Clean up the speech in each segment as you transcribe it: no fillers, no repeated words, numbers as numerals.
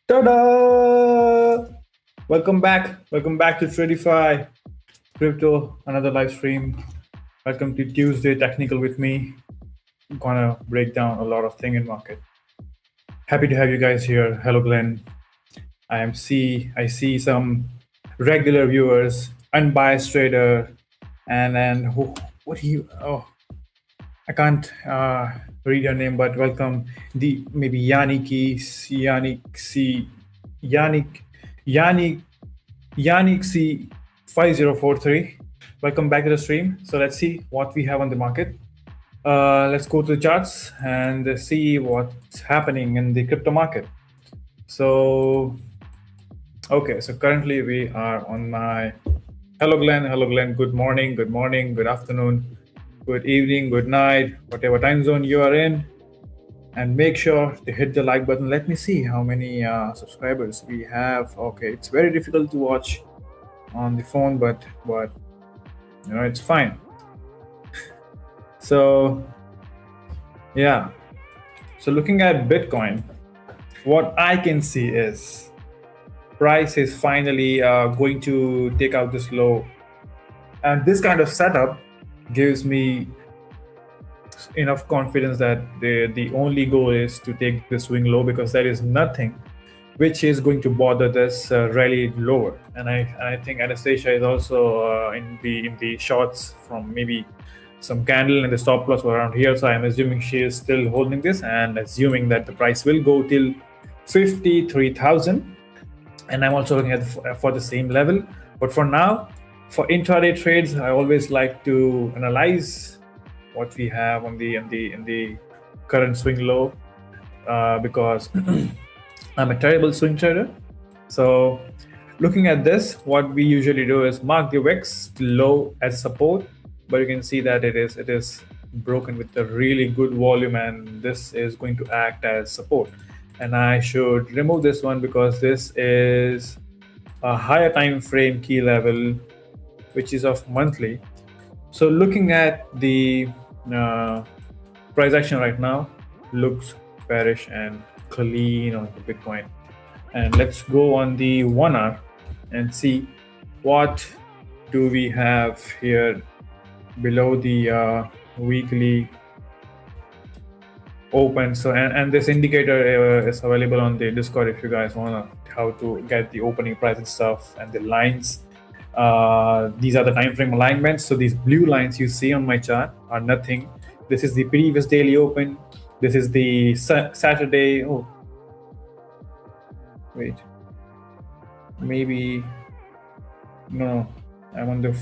Ta-da! Welcome back to Tradeify Crypto, another live stream. Welcome to Tuesday Technical with me. I'm gonna break down a lot of thing in market. Happy to have you guys here. Hello, Glenn. I see some regular viewers, unbiased trader, and then who? What do you? Oh, I can't read your name, but welcome. The maybe Yannick, Yannick, Yannick C 5043. Welcome back to the stream. So let's see what we have on the market. Let's go to the charts and see what's happening in the crypto market. So, okay, so currently we are on my hello Glenn, good morning, good afternoon, good evening, good night, whatever time zone you are in. And make sure to hit the like button. Let me see how many subscribers we have. Okay, it's very difficult to watch on the phone, but it's fine. So yeah, so looking at Bitcoin, what I can see is price is finally going to take out this low, and this kind of setup gives me enough confidence that the only goal is to take the swing low, because there is nothing which is going to bother this rally lower. And I think Anastasia is also in the shorts from maybe some candle, and the stop loss were around here. So I'm assuming she is still holding this and assuming that the price will go till 53,000. And I'm also looking at for the same level. But for now, for intraday trades, I always like to analyze what we have on the current swing low, because I'm a terrible swing trader. So looking at this, what we usually do is mark the wicks low as support, but you can see that it is broken with a really good volume, and this is going to act as support. And I should remove this one because this is a higher time frame key level, which is of monthly. So looking at the price action right now, looks bearish and clean on the Bitcoin. And let's go on the 1 hour and see what do we have here below the weekly open. So and this indicator is available on the Discord if you guys want how to get the opening price and stuff, and the lines. These are the time frame alignments. So these blue lines you see on my chart are nothing. This is the previous daily open. This is the Saturday. Oh, wait. Maybe no. I'm on the.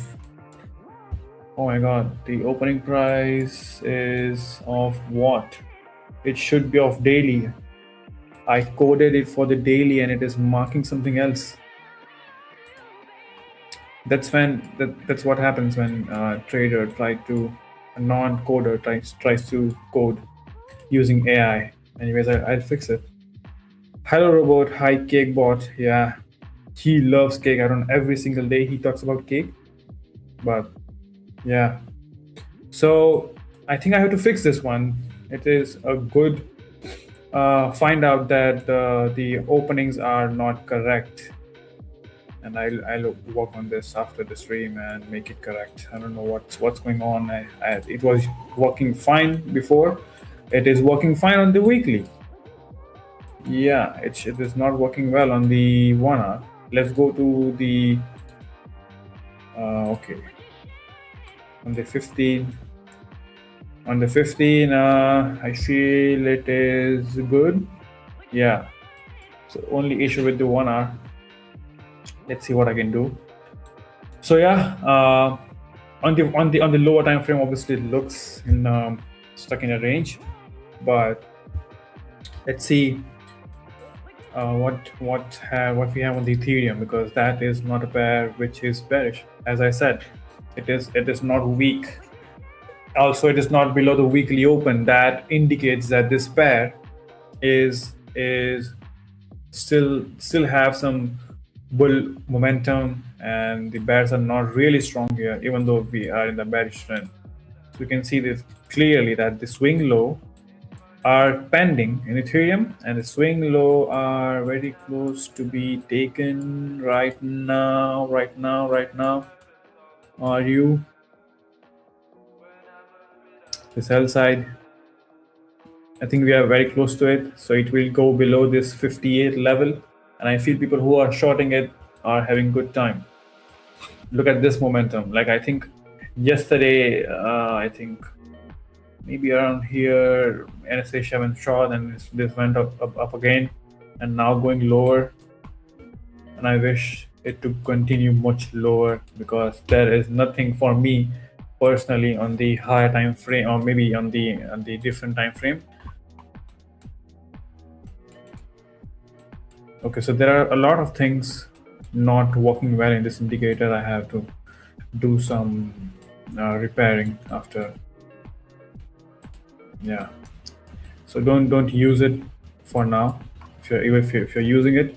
Oh my god, the opening price is of what? It should be of daily. I coded it for the daily and it is marking something else. That's what happens when a trader a non-coder tries to code using AI. Anyways, I'll fix it. Hello robot, hi cake bot. Yeah, he loves cake. I don't know, every single day he talks about cake. But yeah, so I think I have to fix this one. It is a good find out that the openings are not correct, and I'll work on this after the stream and make it correct. I don't know what's going on. It was working fine before. It is working fine on the weekly. Yeah, it is not working well on the 1 hour. Let's go to the okay, on the 15. On the 15, I feel it is good. Yeah. So only issue with the 1 hour. Let's see what I can do. So yeah, on the lower time frame, obviously it looks stuck in a range, but let's see what we have on the Ethereum, because that is not a pair which is bearish. As I said, it is not weak. Also, it is not below the weekly open. That indicates that this pair is still have some bull momentum, and the bears are not really strong here, even though we are in the bearish trend. So you can see this clearly that the swing low are pending in Ethereum, and the swing low are very close to be taken right now. Are you the sell side? I think we are very close to it, so it will go below this 58 level, and I feel people who are shorting it are having good time. Look at this momentum. Like, I think yesterday, I think maybe around here, NSA went short, and this went up again, and now going lower. And I wish it to continue much lower, because there is nothing for me personally on the higher time frame, or maybe on the different time frame. Okay, so there are a lot of things not working well in this indicator. I have to do some repairing after. Yeah, so don't use it for now. If you're using it,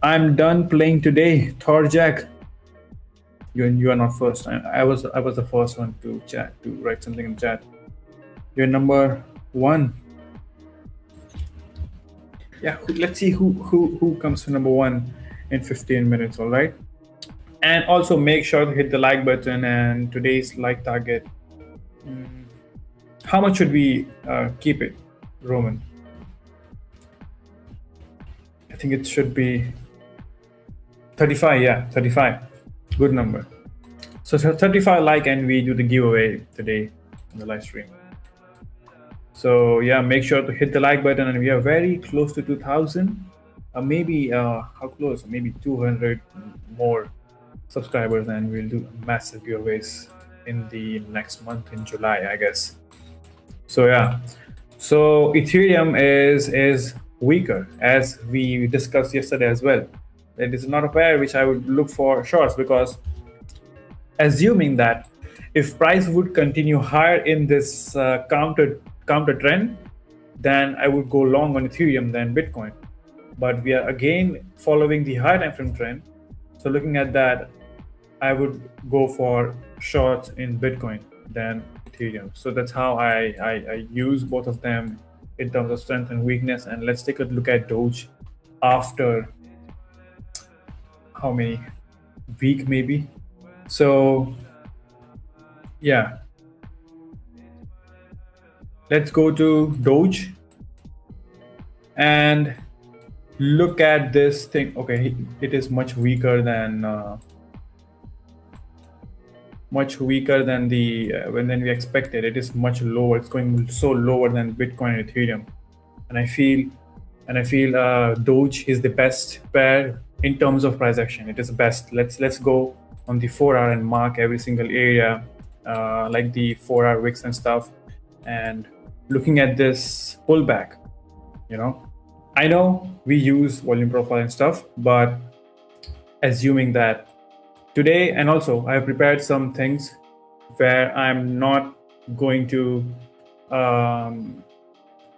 I'm done playing today. Thor Jack, you are not first. I was the first one to write something in chat. You're number one. Yeah, let's see who comes to number one in 15 minutes. All right, and also make sure to hit the like button and today's like target. How much should we keep it, Roman? I think it should be 35. Yeah, 35. Good number. So 35 like, and we do the giveaway today in the live stream. So yeah, make sure to hit the like button, and we are very close to 2,000. Maybe how close? Maybe 200 more subscribers, and we'll do massive giveaways in the next month in July, I guess. So yeah, so Ethereum is weaker, as we discussed yesterday as well. It is not a pair which I would look for shorts, because assuming that if price would continue higher in this counter trend, then I would go long on Ethereum than Bitcoin. But we are again following the higher time frame trend. So looking at that, I would go for shorts in Bitcoin than Ethereum. So that's how I use both of them in terms of strength and weakness. And let's take a look at Doge after how many week maybe. So yeah, let's go to Doge and look at this thing. Okay, it is much weaker than the when we expected. It is much lower. It's going so lower than Bitcoin and Ethereum, and I feel Doge is the best pair in terms of price action. It is best. Let's go on the 4-hour and mark every single area, like the 4-hour wicks and stuff, and looking at this pullback. I know we use volume profile and stuff, but assuming that today, and also I have prepared some things where I'm not going to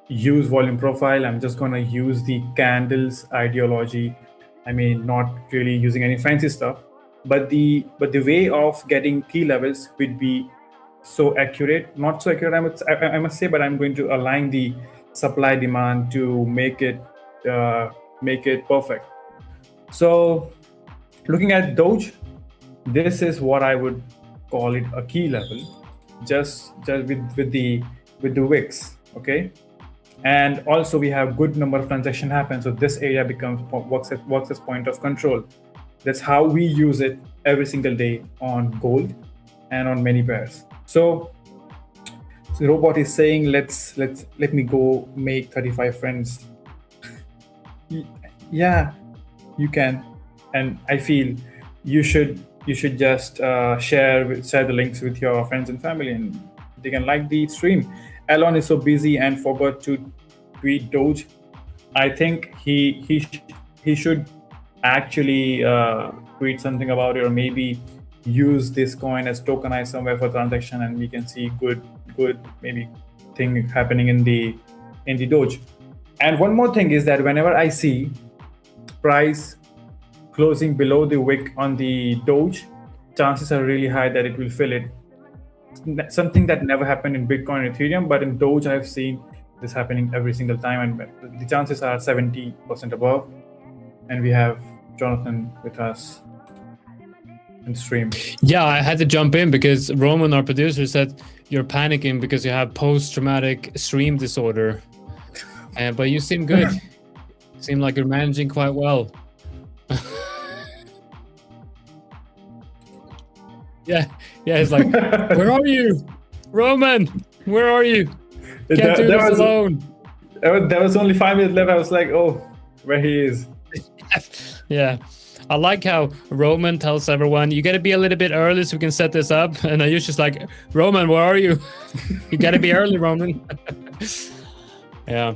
use volume profile. I'm just going to use the candles ideology. I mean, not really using any fancy stuff, but the way of getting key levels would be so accurate. Not so accurate, I must say, but I'm going to align the supply demand to make it perfect. So looking at Doge, this is what I would call it a key level, just with the wicks. Okay, and also we have good number of transactions happen, so this area works as point of control. That's how we use it every single day on gold and on many pairs. So the robot is saying, let me go make 35 friends. Yeah, you can, and I feel you should just share the links with your friends and family, and they can like the stream. Elon is so busy and forgot to tweet Doge. I think he should actually tweet something about it, or maybe use this coin as tokenized somewhere for transaction, and we can see good maybe thing happening in the Doge. And one more thing is that whenever I see price closing below the wick on the Doge, chances are really high that it will fill it. Something that never happened in Bitcoin and Ethereum, but in Doge I've seen this happening every single time, and the chances are 70% above. And we have Jonathan with us in stream. Yeah, I had to jump in because Roman, our producer, said you're panicking because you have post-traumatic stream disorder. But you seem good. Seem like you're managing quite well. Yeah, it's like, where are you? Roman, where are you? Can't do this alone. There was only 5 minutes left. I was like, oh, where he is. Yeah. I like how Roman tells everyone, you got to be a little bit early so we can set this up. And Ayush is like, Roman, where are you? You got to be early, Roman. Yeah.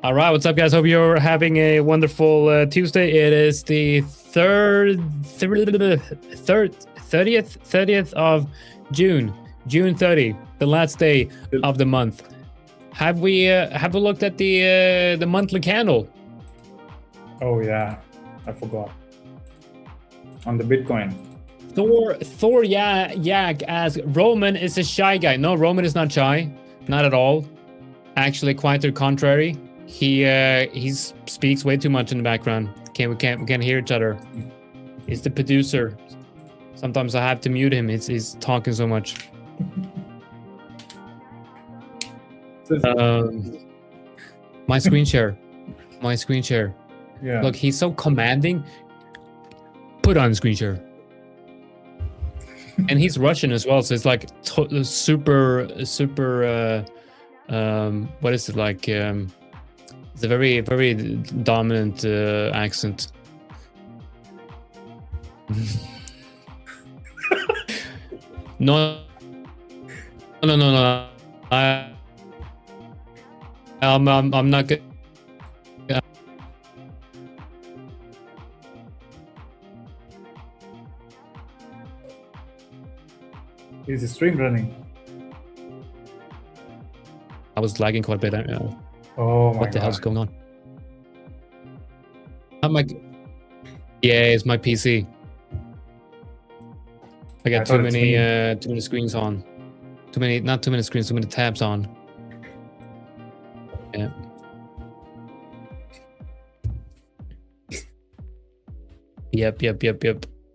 All right. What's up, guys? Hope you're having a wonderful Tuesday. It is the 30th of June. June 30, the last day of the month. Have we looked at the monthly candle? Oh, yeah. I forgot. On the Bitcoin. Thor Yak asks, Roman is a shy guy. No, Roman is not shy. Not at all. Actually, quite the contrary. He speaks way too much in the background. We can't hear each other. He's the producer. Sometimes I have to mute him. He's talking so much. My screen share. Yeah. Look, he's so commanding. Put on screen share. And he's Russian as well, so it's like super. What is it like? It's a very, very dominant accent. No. I'm not good. Is the stream running? I was lagging quite a bit. Oh my what the hell's going on? It's my PC. I got too many screens on. Not too many screens, too many tabs on. Yeah. Yep.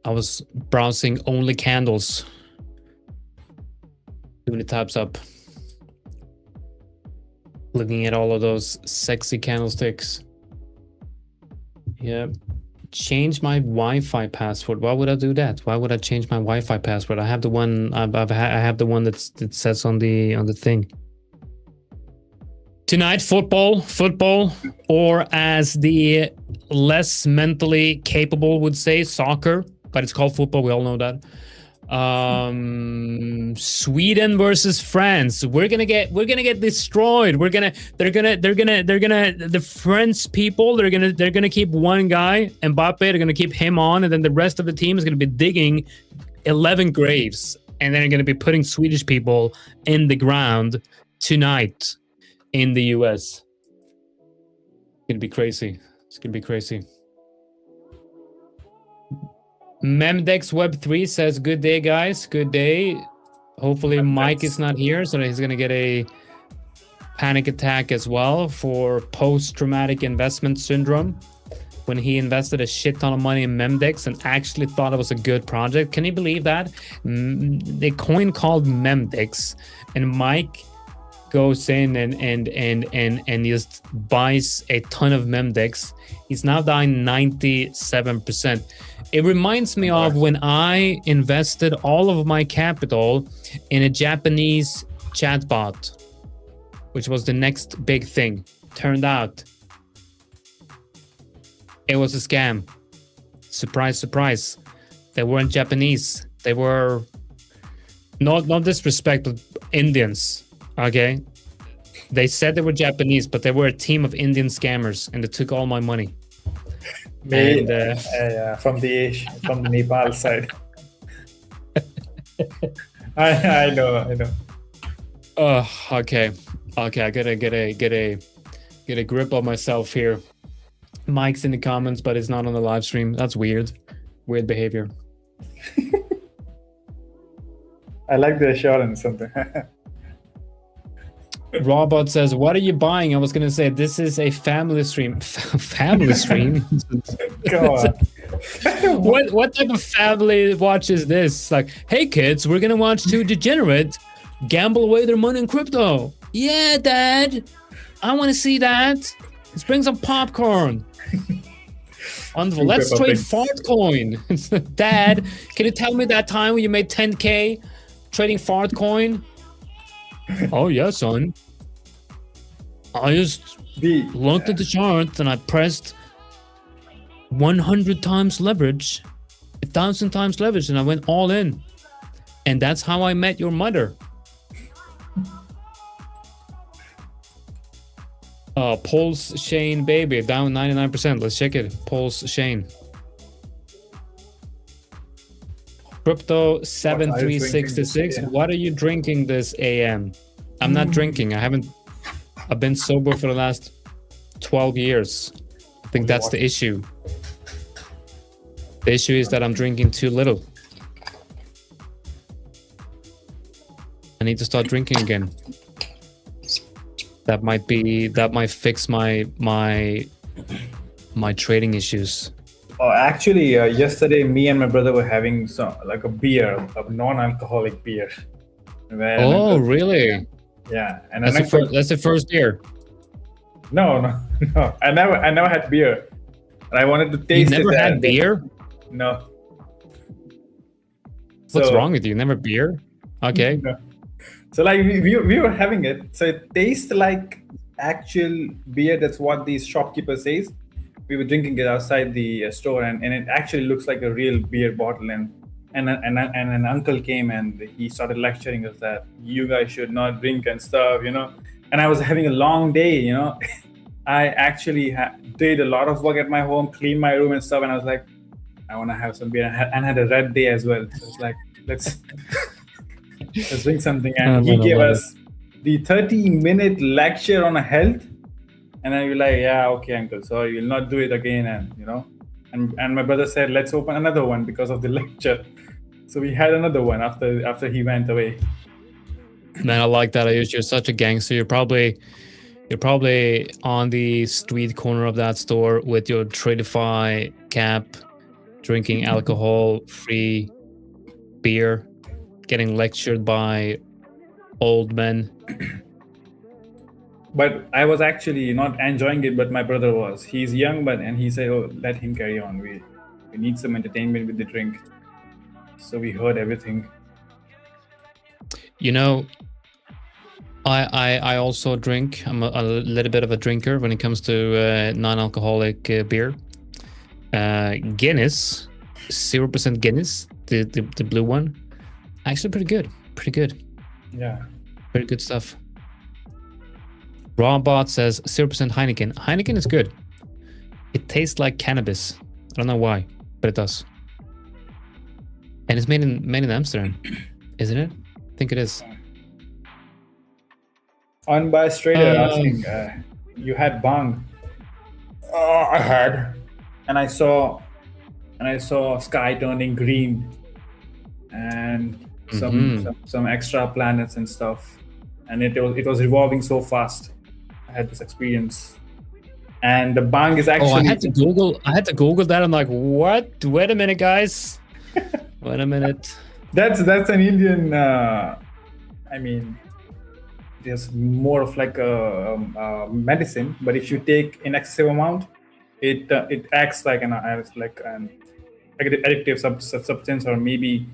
I was browsing only candles. Too many tabs up. Looking at all of those sexy candlesticks. Yep. Change my Wi-Fi password. Why would I do that? Why would I change my Wi-Fi password? I have the one. I have the one that says on the thing. Tonight, football, or as the less mentally capable would say, soccer, but it's called football. We all know that. Sweden versus France. We're gonna get destroyed. The French people, they're gonna keep one guy, Mbappe, they're gonna keep him on, and then the rest of the team is gonna be digging 11 graves, and then they're gonna be putting Swedish people in the ground tonight in the US. It's gonna be crazy. Memdex Web3 says, good day, guys. Good day. Hopefully Mike is not here, so he's going to get a panic attack as well for post-traumatic investment syndrome when he invested a shit ton of money in Memdex and actually thought it was a good project. Can you believe that? The coin called Memdex, and Mike goes in and just buys a ton of Memdex. He's now down 97%. It reminds me of when I invested all of my capital in a Japanese chatbot, which was the next big thing. Turned out it was a scam. Surprise, surprise. They weren't Japanese. They were not disrespect, but Indians. Okay? They said they were Japanese, but they were a team of Indian scammers, and they took all my money. From the Nepal side. I know. Okay. I gotta get a grip on myself here. Mike's in the comments, but it's not on the live stream. That's weird. Weird behavior. I like the assurance. Something. Robot says, "What are you buying?" I was gonna say this is a family stream. Family stream. God. What type of family watches this? Like, hey kids, we're gonna watch two degenerates gamble away their money in crypto. Yeah, Dad, I want to see that. Let's bring some popcorn. Let's trade fart coin. Dad, can you tell me that time when you made 10K trading fart coin? Oh yeah, son. I just looked at the chart and I pressed 100 times leverage, 1,000 times leverage, and I went all in. And that's how I met your mother. Pulse Shane baby down 99%. Let's check it. Pulse Shane. Crypto 7366. What are you drinking this AM? I'm not drinking. I've been sober for the last 12 years. I think that's the issue. The issue is that I'm drinking too little. I need to start drinking again. That might fix my trading issues. Oh, actually, yesterday me and my brother were having a beer, a non-alcoholic beer. Oh, really? Yeah, and that's the first beer. No. I never had beer. And I wanted to taste it. You never had beer? No. What's wrong with you? Never beer? Okay. No. So like we were having it. So it tastes like actual beer. That's what the shopkeeper says. We were drinking it outside the store, and it actually looks like a real beer bottle. And an uncle came and he started lecturing us that you guys should not drink and stuff, And I was having a long day, I actually did a lot of work at my home, cleaned my room and stuff, and I was like, I want to have some beer, and had a red day as well. So it's like, let's drink something. And he gave us the 30-minute lecture on health, and I was like, yeah, okay, uncle, so you'll not do it again, and my brother said, let's open another one because of the lecture. So we had another one after he went away. Man, I like that. Ayush, you're such a gangster. You're probably on the street corner of that store with your Tradeify cap, drinking alcohol-free beer, getting lectured by old men. But I was actually not enjoying it, but my brother was. He's young, and he said, "Oh, let him carry on. We need some entertainment with the drink." So we heard everything. I also drink. I'm a little bit of a drinker when it comes to non-alcoholic beer. Guinness, 0% Guinness, the blue one. Actually pretty good. Yeah. Very good stuff. Robot says 0% Heineken. Heineken is good. It tastes like cannabis. I don't know why, but it does. And it's made in Amsterdam, isn't it? I think it is. Unbiased trader asking, you had bang? Oh, I had. And I saw sky turning green, and some extra planets and stuff, and it was revolving so fast. I had this experience, and the bang is actually. Oh, I had to Google that. I'm like, what? Wait a minute, guys. Wait a minute. That's an Indian. There's more of like a medicine, but if you take in excessive amount, it acts like an addictive substance, or maybe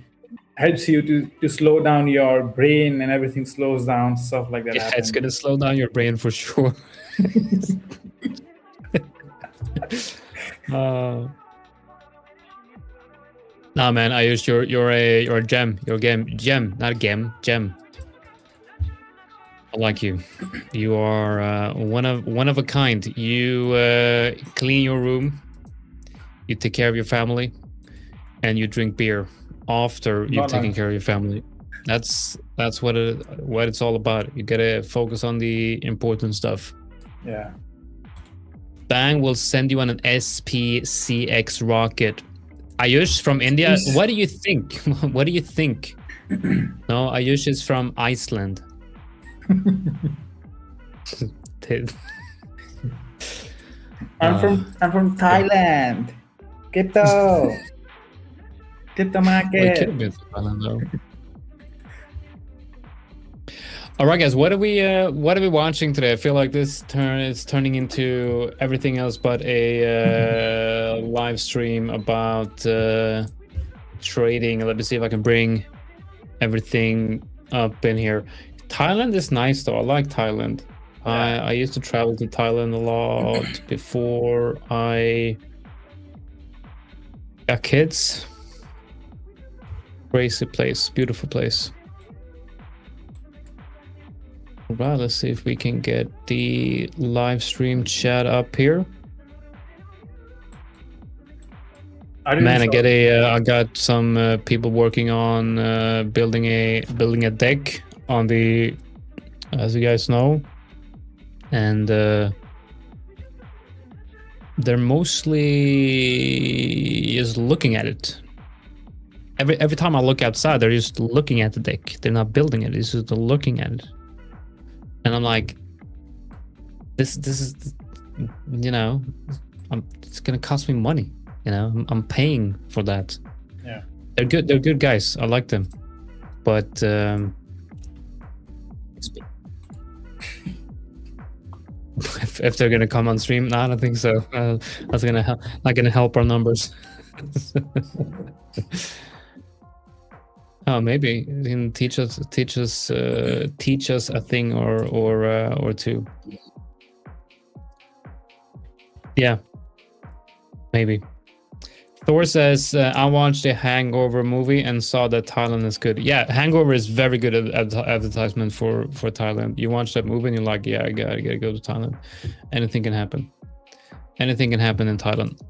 helps you to slow down your brain, and everything slows down, stuff like that. Yeah, it's gonna slow down your brain for sure. Nah, man, Ayush, you're a gem. You're a gem, not a gem. I like you. You are one of a kind. You clean your room, you take care of your family, and you drink beer after you've taken care of your family. That's what it's all about. You gotta focus on the important stuff. Yeah. Bang will send you on an SPCX rocket. Ayush from India. What do you think? What do you think? No, Ayush is from Iceland. I'm from Thailand. Crypto. Crypto Well, it market. could have been Thailand though. All right, guys, what are we watching today? I feel like this is turning into everything else but a live stream about trading. Let me see if I can bring everything up in here. Thailand is nice though. I like Thailand. I used to travel to Thailand a lot before I got kids. Crazy place, beautiful place. Right, let's see if we can get the live stream chat up here. Man, I got some people working on building a deck on the, as you guys know, and they're mostly just looking at it. Every time I look outside, they're just looking at the deck. They're not building it. It's just looking at it. And I'm like, this is, you know, it's gonna cost me money. You know, I'm paying for that. Yeah, they're good. They're good guys. I like them, but if they're gonna come on stream, no, I don't think so. That's not gonna help our numbers. Oh, maybe you can teach us a thing or two. Yeah, maybe. Thor says, I watched a Hangover movie and saw that Thailand is good. Yeah, Hangover is very good at advertisement for Thailand. You watch that movie and you're like, yeah, I gotta go to Thailand. Anything can happen. Anything can happen in Thailand.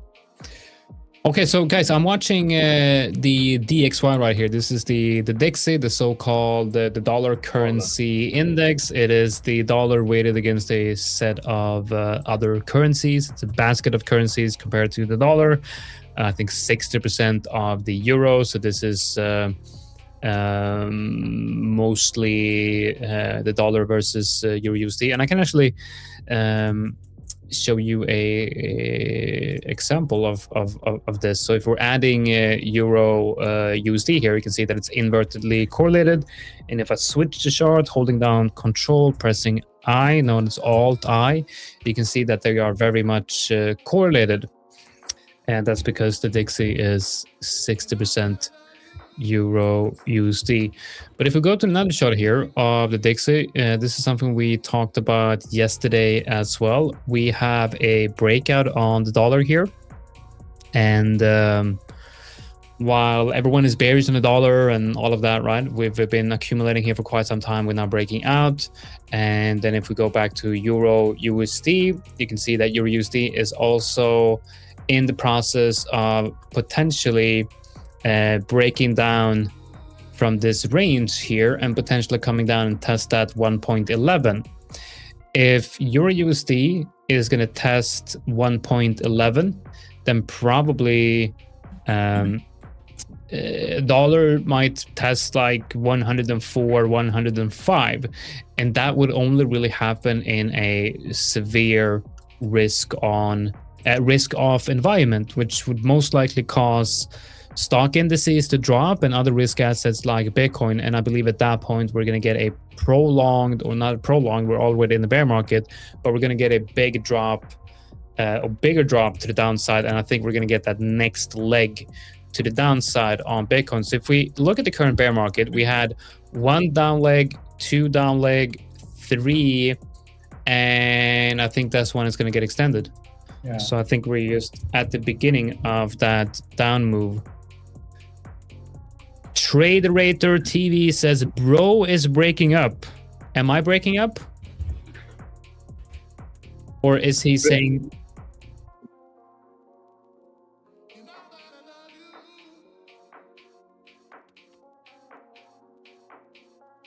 Okay, so guys, I'm watching the DXY right here. This is the DXY, the so-called the dollar currency index. It is the dollar weighted against a set of other currencies. It's a basket of currencies compared to the dollar. I think 60% of the euro. So this is mostly the dollar versus Euro USD. And I can actually show you a example of this. So if we're adding Euro USD here, you can see that it's invertedly correlated. And if I switch the chart, holding down Control, pressing I, known as Alt I, you can see that they are very much correlated. And that's because the DXY is 60% Euro USD. But if we go to another chart here of the DXY, this is something we talked about yesterday as well. We have a breakout on the dollar here. And while everyone is bearish on the dollar and all of that, right? We've been accumulating here for quite some time. We're now breaking out. And then if we go back to Euro USD, you can see that Euro USD is also in the process of potentially breaking down from this range here and potentially coming down and test that 1.11. If Euro USD is going to test 1.11, then probably dollar might test like 104, 105, and that would only really happen in a severe risk-off environment, which would most likely cause stock indices to drop and other risk assets like Bitcoin. And I believe at that point we're going to get a prolonged, or not prolonged, we're already in the bear market, but we're going to get a big drop, a bigger drop to the downside. And I think we're going to get that next leg to the downside on Bitcoin. So if we look at the current bear market, we had one down leg, two down leg, three, and I think that's when it's going to get extended. Yeah. So I think we're just at the beginning of that down move. Traderator TV says, bro is breaking up. Am I breaking up? Or is he saying...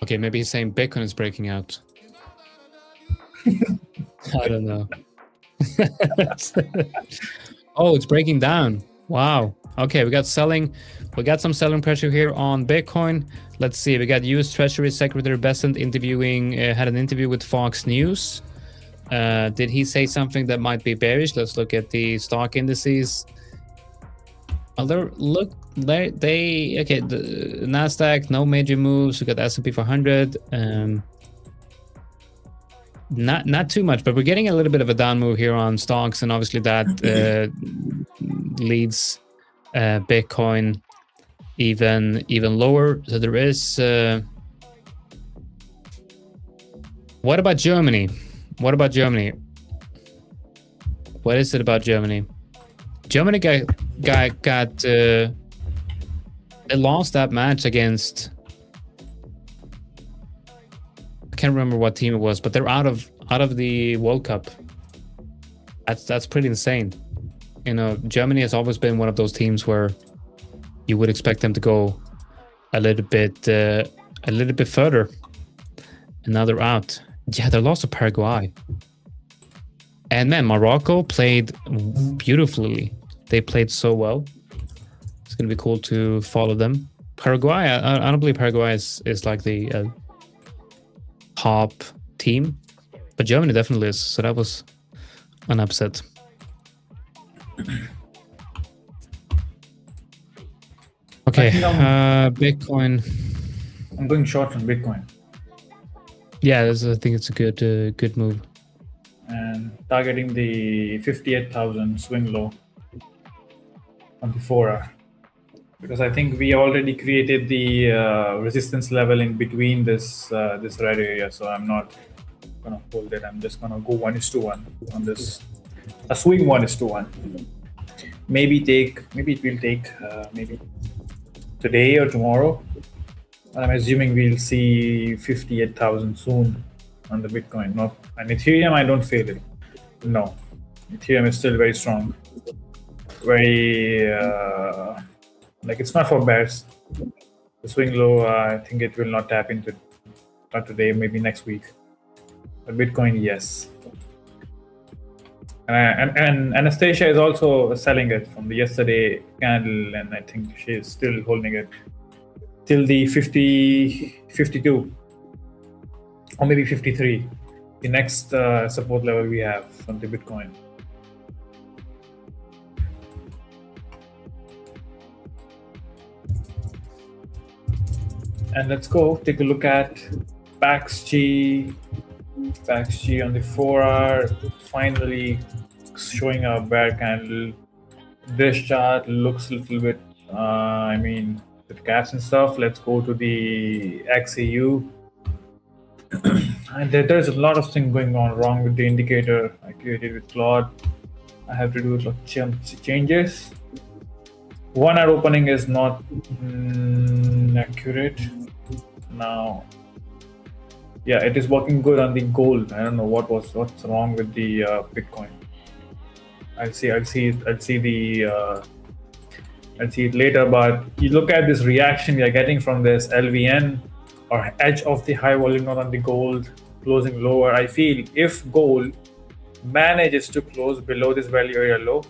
Okay, maybe he's saying Bitcoin is breaking out. I don't know. Oh, it's breaking down. Wow. Okay, we got some selling pressure here on Bitcoin. Let's see. We got U.S. Treasury Secretary Bessent had an interview with Fox News. Did he say something that might be bearish? Let's look at the stock indices. The Nasdaq, no major moves. We got the S&P 500. Not too much, but we're getting a little bit of a down move here on stocks, and obviously that leads Bitcoin even lower. So there is. What about Germany? What is it about Germany? Germany got they lost that match against. I can't remember what team it was, but they're out of the World Cup. That's pretty insane. You know, Germany has always been one of those teams where you would expect them to go a little bit further, and now they're out. Yeah, they lost to Paraguay. And man, Morocco played beautifully. They played so well. It's gonna be cool to follow them. Paraguay, I don't believe Paraguay is like the top team, but Germany definitely is. So that was an upset. Okay, Bitcoin. I'm going short on Bitcoin. Yeah, I think it's a good move. And targeting the 58,000 swing low on the 4-hour, because I think we already created the resistance level in between this red area. So I'm not gonna hold it. I'm just gonna go 1:1 on this. A swing 1:1. Maybe it will take maybe today or tomorrow. I'm assuming we'll see 58,000 soon on the Bitcoin. Not and Ethereum, I don't feel it. No, Ethereum is still very strong. Very like it's not for bears. The swing low, I think it will not tap into. Not today, maybe next week. But Bitcoin, yes. And Anastasia is also selling it from the yesterday candle, and I think she is still holding it till the 52 or maybe 53, the next support level we have on the Bitcoin. And let's go take a look at PAXG. PAXG on the 4-hour, finally showing a bear candle. This chart looks a little bit, with gaps and stuff. Let's go to the XAU. And there's a lot of things going on wrong with the indicator I created with Claude. I have to do a lot of changes. 1-hour opening is not accurate. Now, yeah, it is working good on the gold. I don't know what's wrong with the Bitcoin. I'll see it later. But you look at this reaction we are getting from this LVN or edge of the high volume node on the gold closing lower. I feel if gold manages to close below this value area low,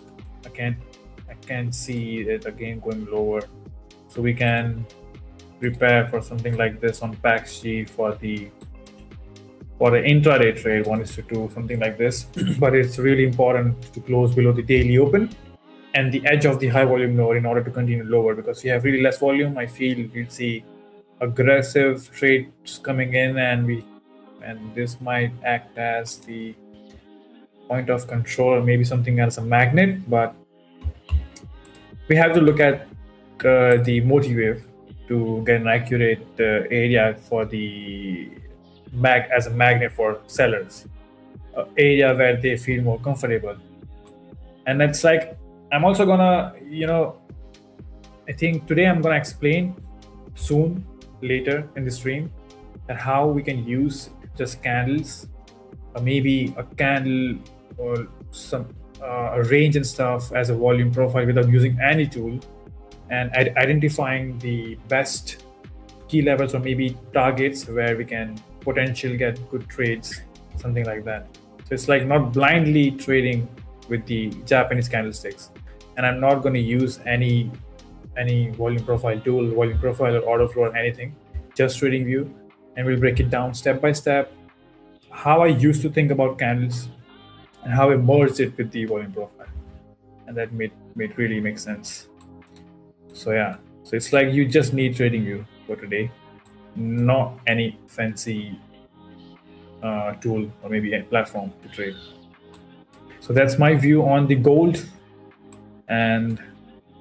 I can see it again going lower. So we can prepare for something like this on PAXG for the intraday trade, 1:2, something like this. But it's really important to close below the daily open and the edge of the high volume node in order to continue lower, because you have really less volume. I feel we'll see aggressive trades coming in, and this might act as the point of control or maybe something as a magnet. But we have to look at the multi-wave to get an accurate area for the as a magnet for sellers, area where they feel more comfortable. And it's like I'm also gonna, I think today I'm gonna explain soon later in the stream that how we can use just candles, or maybe a candle or some a range and stuff as a volume profile without using any tool, and identifying the best key levels or maybe targets where we can potentially get good trades, something like that. So it's like not blindly trading with the Japanese candlesticks, and I'm not going to use any volume profile tool, volume profile or order flow or anything, just trading view, and we'll break it down step by step how I used to think about candles and how I merged it with the volume profile, and that made really make sense. So yeah, so it's like you just need TradingView for today, not any fancy tool or maybe a platform to trade. So that's my view on the gold, and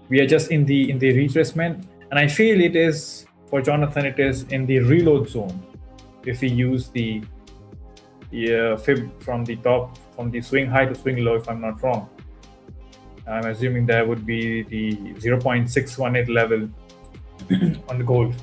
we are just in the retracement, and I feel it is for Jonathan, it is in the reload zone. If we use the fib from the top, from the swing high to swing low, if I'm not wrong, I'm assuming that would be the 0.618 level on the gold.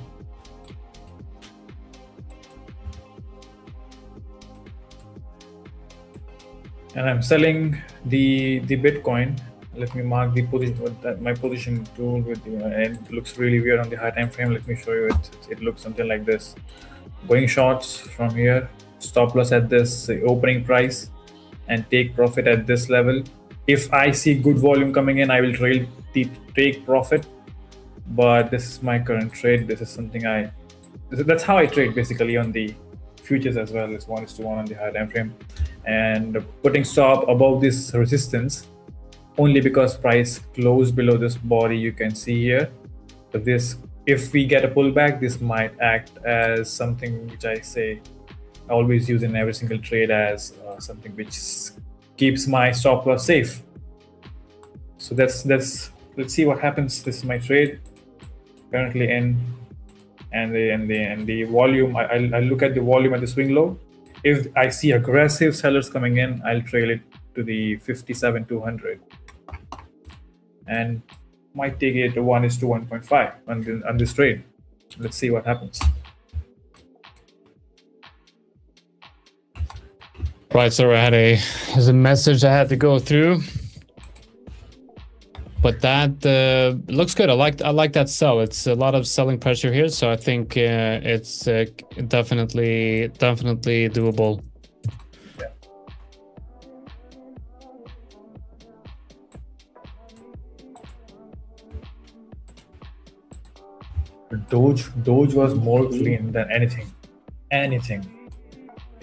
And I'm selling the Bitcoin. Let me mark the position, my position tool with the, and it looks really weird on the high time frame. Let me show you it. It looks something like this. Going shorts from here, stop loss at this opening price, and take profit at this level. If I see good volume coming in, I will take profit. But this is my current trade. This is something that's how I trade basically on the futures as well. It's 1:1 on the high time frame, and putting stop above this resistance only because price closed below this body you can see here. So this, if we get a pullback, this might act as something which I always use in every single trade as something which keeps my stop loss safe. So let's see what happens. This is my trade currently in, and the volume. I look at the volume at the swing low. If I see aggressive sellers coming in, I'll trail it to the 57,200, and might take it to 1:1.5 on this trade. Let's see what happens. Right, so there's a message I had to go through, but that looks good. I like that sell. It's a lot of selling pressure here, so I think it's definitely doable. Yeah. Doge was more clean than anything.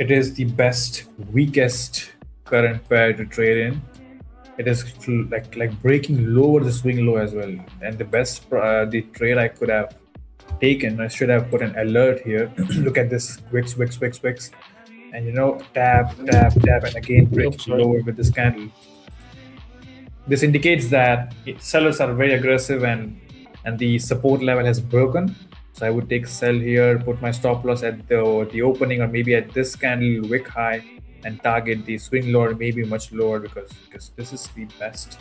It is the best, weakest current pair to trade in. It is like breaking lower the swing low as well. And the best the trade I could have taken, I should have put an alert here. Look at this wicks, and tap, and again break lower with this candle. This indicates that sellers are very aggressive and the support level has broken. So I would take sell here, put my stop loss at the opening or maybe at this candle wick high, and target the swing lower, maybe much lower, because this is the best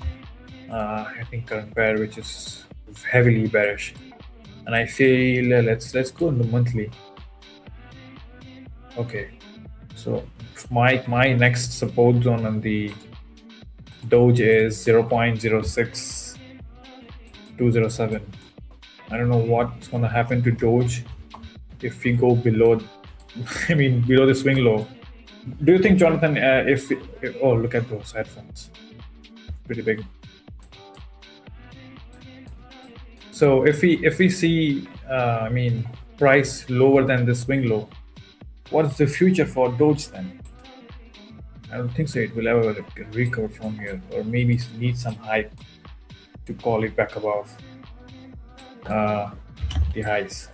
I think current pair, which is heavily bearish. And I feel let's go in the monthly. Okay, so my next support zone on the Doge is 0.06207. I don't know what's going to happen to Doge if we go below, below the swing low. Do you think, Jonathan, oh, look at those headphones, pretty big. So if we see, price lower than the swing low, what's the future for Doge then? I don't think so. It will ever recover from here, or maybe need some hype to call it back above the highs.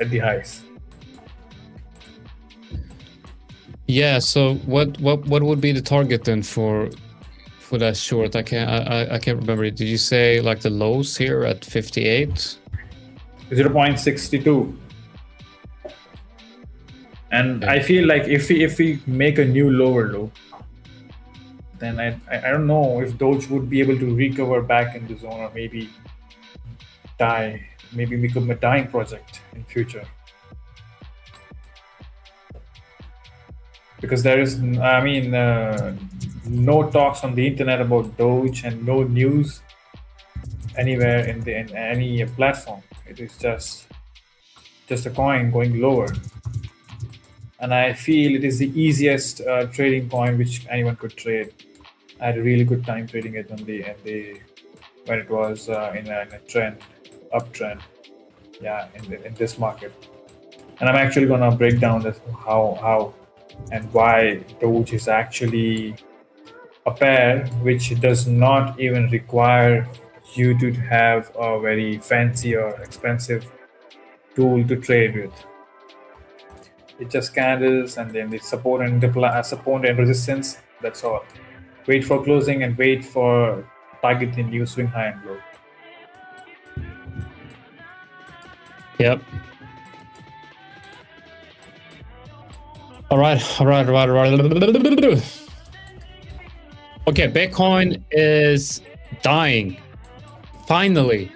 Yeah. So what would be the target then for that short? I can't remember. Did you say like the lows here at 58? 0.62. And I feel like if we make a new lower low, then I don't know if Doge would be able to recover back in the zone, or maybe die. Maybe become a dying project in future. Because there is, no talks on the internet about Doge and no news anywhere in any platform. It is just a coin going lower. And I feel it is the easiest trading coin which anyone could trade. I had a really good time trading it when it was in a uptrend, in this market. And I'm actually gonna break down this how and why Doge is actually a pair which does not even require you to have a very fancy or expensive tool to trade with. It just candles and then the support and resistance. That's all. Wait for closing and wait for target the new swing high and low. Yep. All right. Okay, Bitcoin is dying. Finally.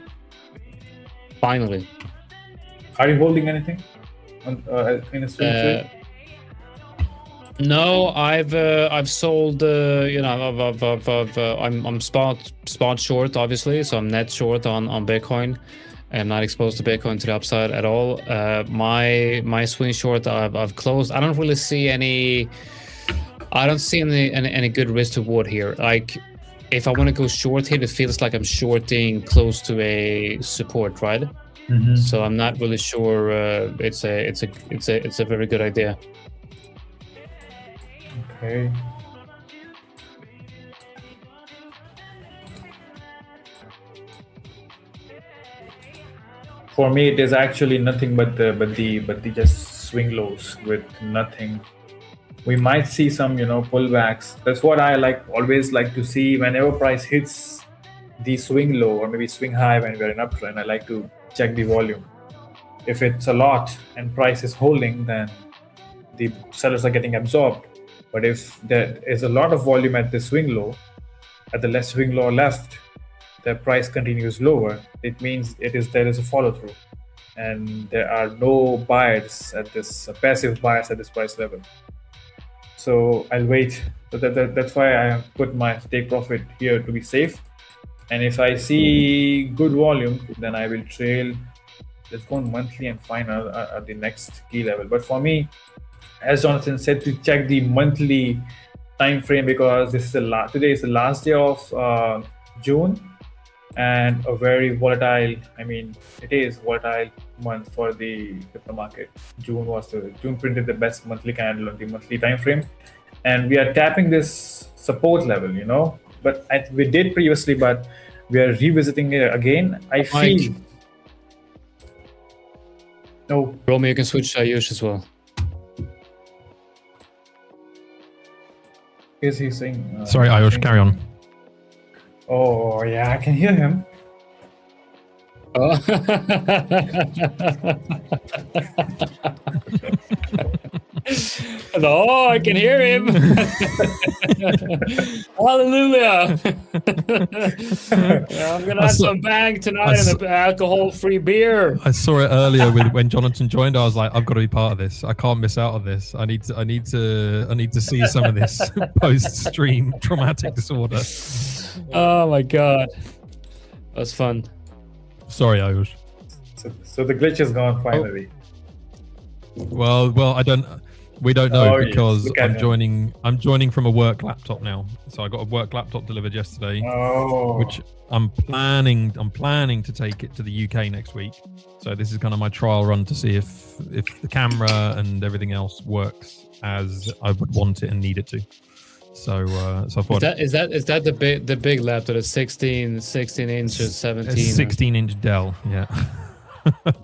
Are you holding anything in a swing trade? No, I've sold. I'm spot short, obviously, so I'm net short on Bitcoin. I'm not exposed to Bitcoin to the upside at all. My swing short, I've closed. I don't really see any. I don't see any good risk to reward here. Like, if I want to go short here, it feels like I'm shorting close to a support, right? Mm-hmm. So I'm not really sure. It's a very good idea. Okay. For me, it is actually nothing but the just swing lows with nothing. We might see some pullbacks. That's what I always like to see whenever price hits the swing low or maybe swing high when we're in uptrend. I like to check the volume. If it's a lot and price is holding, then the sellers are getting absorbed. But if there is a lot of volume at the swing low, at the left swing low left, the price continues lower, it means there is a follow through, and there are no buyers at this passive buyers at this price level. So I'll wait. So that's why I put my take profit here to be safe. And if I see good volume, then I will trail. Let's go on monthly and find at the next key level. But for me, as Jonathan said, to check the monthly time frame, because this is today is the last day of June, and a very volatile. It is volatile month for the crypto market. June printed the best monthly candle on the monthly time frame, and we are tapping this support level. But we did previously, but we are revisiting it again. I feel. No, Romeo, you can switch to Ayush as well. Is he saying? Sorry, Ayush, carry on. Oh yeah, I can hear him. Oh. Oh, I can hear him. Hallelujah. I'm gonna have some bang tonight and an alcohol-free beer. I saw it earlier when Jonathan joined. I was like, I've got to be part of this. I can't miss out on this. I need to see some of this post-stream traumatic disorder. Oh my god, that's fun. Sorry, Ayush. So the glitch is gone finally. Well, we don't know because I'm joining from a work laptop now. So I got a work laptop delivered yesterday, which I'm planning to take it to the UK next week. So this is kind of my trial run to see if the camera and everything else works as I would want it and need it to. So I thought, is that the big laptop? It's 16 inches, 17. 16-inch Dell, yeah.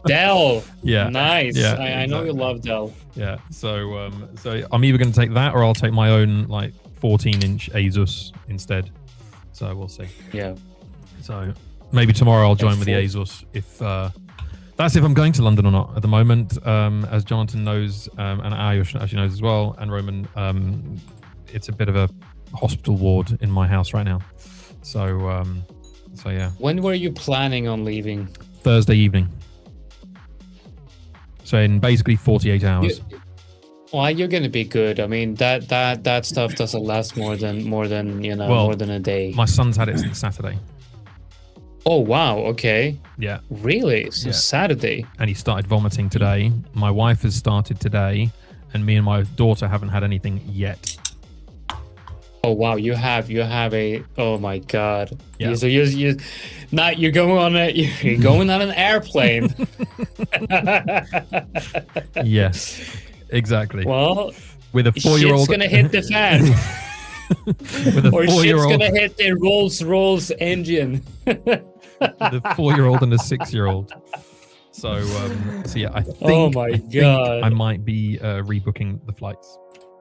Dell, yeah, nice. Yeah, I know you love Dell. Yeah, so I'm either going to take that or I'll take my own 14-inch Asus instead. So we'll see. Yeah. So maybe tomorrow I'll join with the Asus if that's if I'm going to London or not. At the moment, as Jonathan knows, and Ayush actually knows as well, and Roman, it's a bit of a hospital ward in my house right now. So yeah. When were you planning on leaving? Thursday evening. So in basically 48 hours. Well, you're gonna be good. I mean, that stuff doesn't last more than more than a day. My son's had it since Saturday. Oh wow, okay. Yeah. Really? So Saturday. And he started vomiting today. My wife has started today, and me and my daughter haven't had anything yet. Oh wow, you have a. Oh my god. Yeah. So you're going on an airplane. Yes, exactly. Well, with a 4-year-old. Shit's gonna hit the fan. With a Or shit's 4-year-old, gonna hit the Rolls-Royce engine. the 4-year-old and a 6-year-old. So yeah, I think I might be rebooking the flights.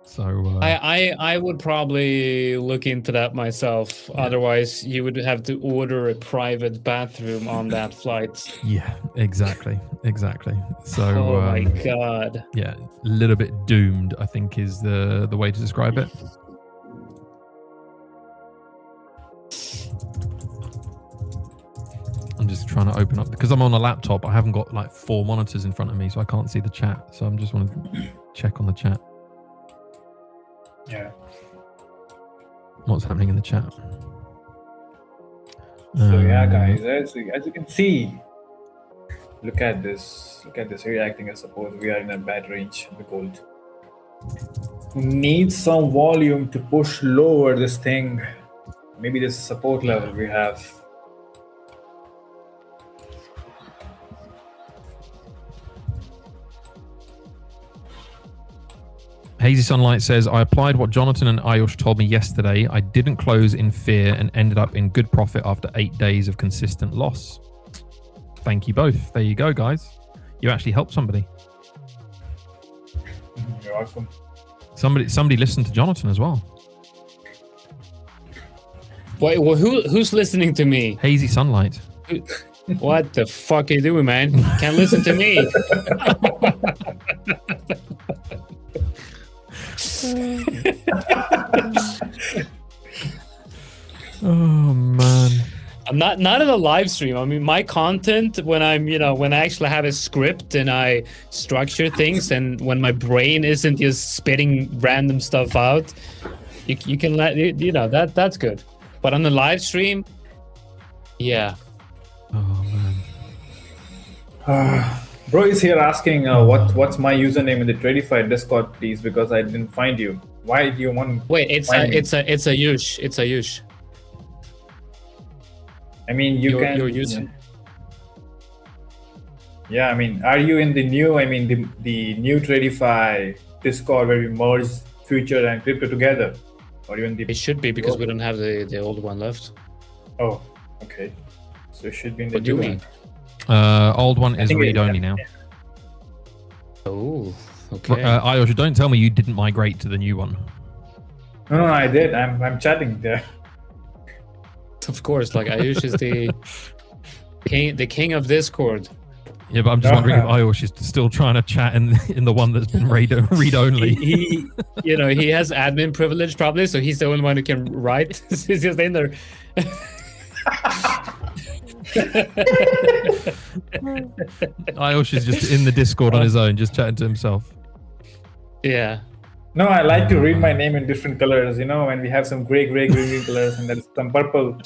So I would probably look into that myself. Yeah. Otherwise, you would have to order a private bathroom on that flight. Yeah, exactly. So oh my god. Yeah, a little bit doomed, I think, is the way to describe it. I'm just trying to open up because I'm on a laptop. I haven't got like 4 monitors in front of me, so I can't see the chat. So I'm just want to check on the chat. Yeah. What's happening in the chat? So yeah, guys, as you can see, look at this reacting. I suppose we are in a bad range of the gold. Need some volume to push lower this thing. Maybe this support level we have. Hazy Sunlight says, I applied what Jonathan and Ayush told me yesterday. I didn't close in fear and ended up in good profit after 8 days of consistent loss. Thank you both. There you go, guys. You actually helped somebody. You're welcome. Somebody listened to Jonathan as well. Wait, well, who's listening to me? Hazy Sunlight. What the fuck are you doing, man? Can't listen to me. Oh man, I'm not in a live stream. I mean, my content when when I actually have a script and I structure things, and when my brain isn't just spitting random stuff out, you can let that's good. But on the live stream, yeah. Oh man. Bro is here asking what's my username in the Tradeify Discord, please, because I didn't find you. Why do you want? Wait, it's Ayush. It's Ayush. I mean, your using. Yeah, I mean, are you in the new? I mean, the new Tradeify Discord where we merge future and crypto together, or even the? It should be because we don't have the old one left. Oh, okay. So it should be in the what do new you mean? one. Old one is read only now. Oh, okay. Ayush, don't tell me you didn't migrate to the new one. No, I did. I'm chatting there. Of course, like Ayush is the king of Discord. Yeah, but I'm just wondering if Ayush is still trying to chat in the one that's been read only. He has admin privilege probably, so he's the only one who can write. He's just in there. Ayush is just in the Discord on his own, just chatting to himself. Yeah. No, I like to read my name in different colors. When we have some gray, green colors, and there's some purple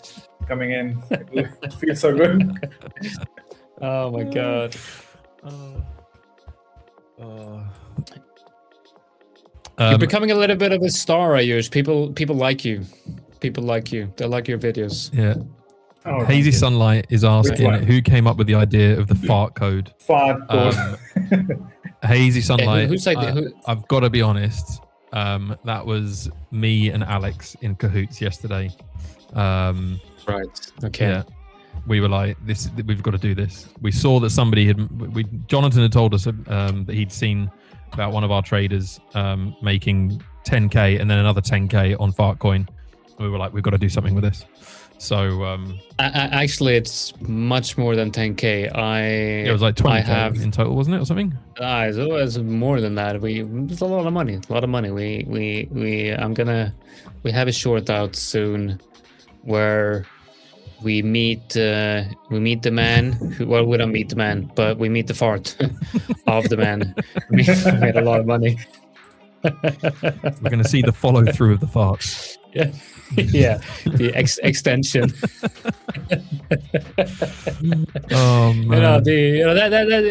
coming in, it feels so good. Oh my god. You're becoming a little bit of a star, Ayush. People like you. People like you. They like your videos. Yeah. Oh, Hazy Sunlight is asking who came up with the idea of the fart code. Fart code. Hazy Sunlight. Who I've got to be honest. That was me and Alex in cahoots yesterday. Right. Okay. Yeah. We were like, we've got to do this. We saw that somebody Jonathan had told us that he'd seen about one of our traders making 10k and then another 10k on Fartcoin. We were like, we've got to do something with this. So actually, it's much more than 10k. It was like 20k in total, wasn't it, or something? It was more than that. It's a lot of money. We have a short out soon, where we meet the man. Well, we don't meet the man, but we meet the fart of the man. We made a lot of money. We're going to see the follow through of the fart. Yeah. Yeah, the extension. Oh man!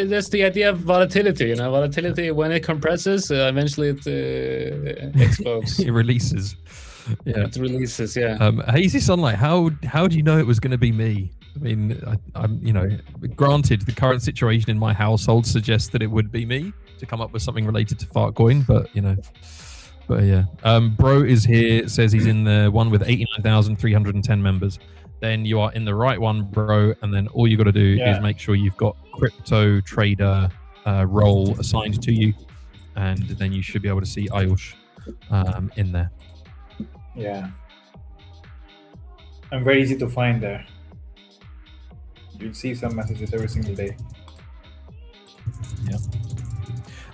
That's the idea of volatility. Volatility when it compresses, eventually it explodes. It releases. Yeah, it releases. Yeah. Hazy Sunlight. How do you know it was going to be me? I mean, I'm granted the current situation in my household suggests that it would be me to come up with something related to Fartcoin, but But yeah, Bro is here. It says he's in the one with 89,310 members. Then you are in the right one, Bro. And then all you got to do is make sure you've got crypto trader role assigned to you, and then you should be able to see Ayush in there. Yeah, I'm very easy to find there. You'll see some messages every single day. Yeah.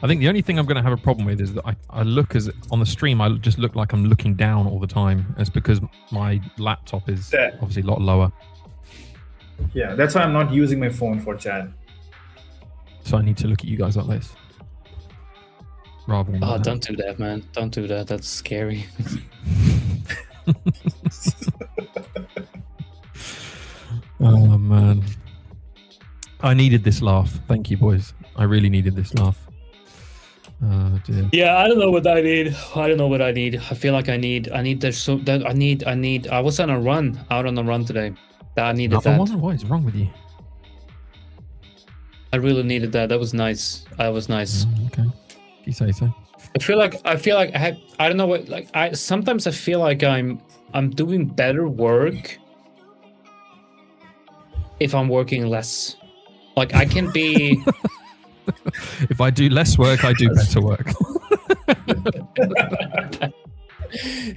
I think the only thing I'm going to have a problem with is that I look as on the stream, I just look like I'm looking down all the time. It's because my laptop is obviously a lot lower. Yeah, that's why I'm not using my phone for chat. So I need to look at you guys like this. Rather than don't do that, man. Don't do that. That's scary. Oh, man. I needed this laugh. Thank you, boys. I really needed this laugh. Oh, dear. Yeah, I don't know what I need. I feel like I was out on a run today. I needed that. What is wrong with you? I really needed that. That was nice. Okay. You say so. I feel like I don't know what, like, sometimes I feel like I'm doing better work if I'm working less. Like, I can be if I do less work, I do better work.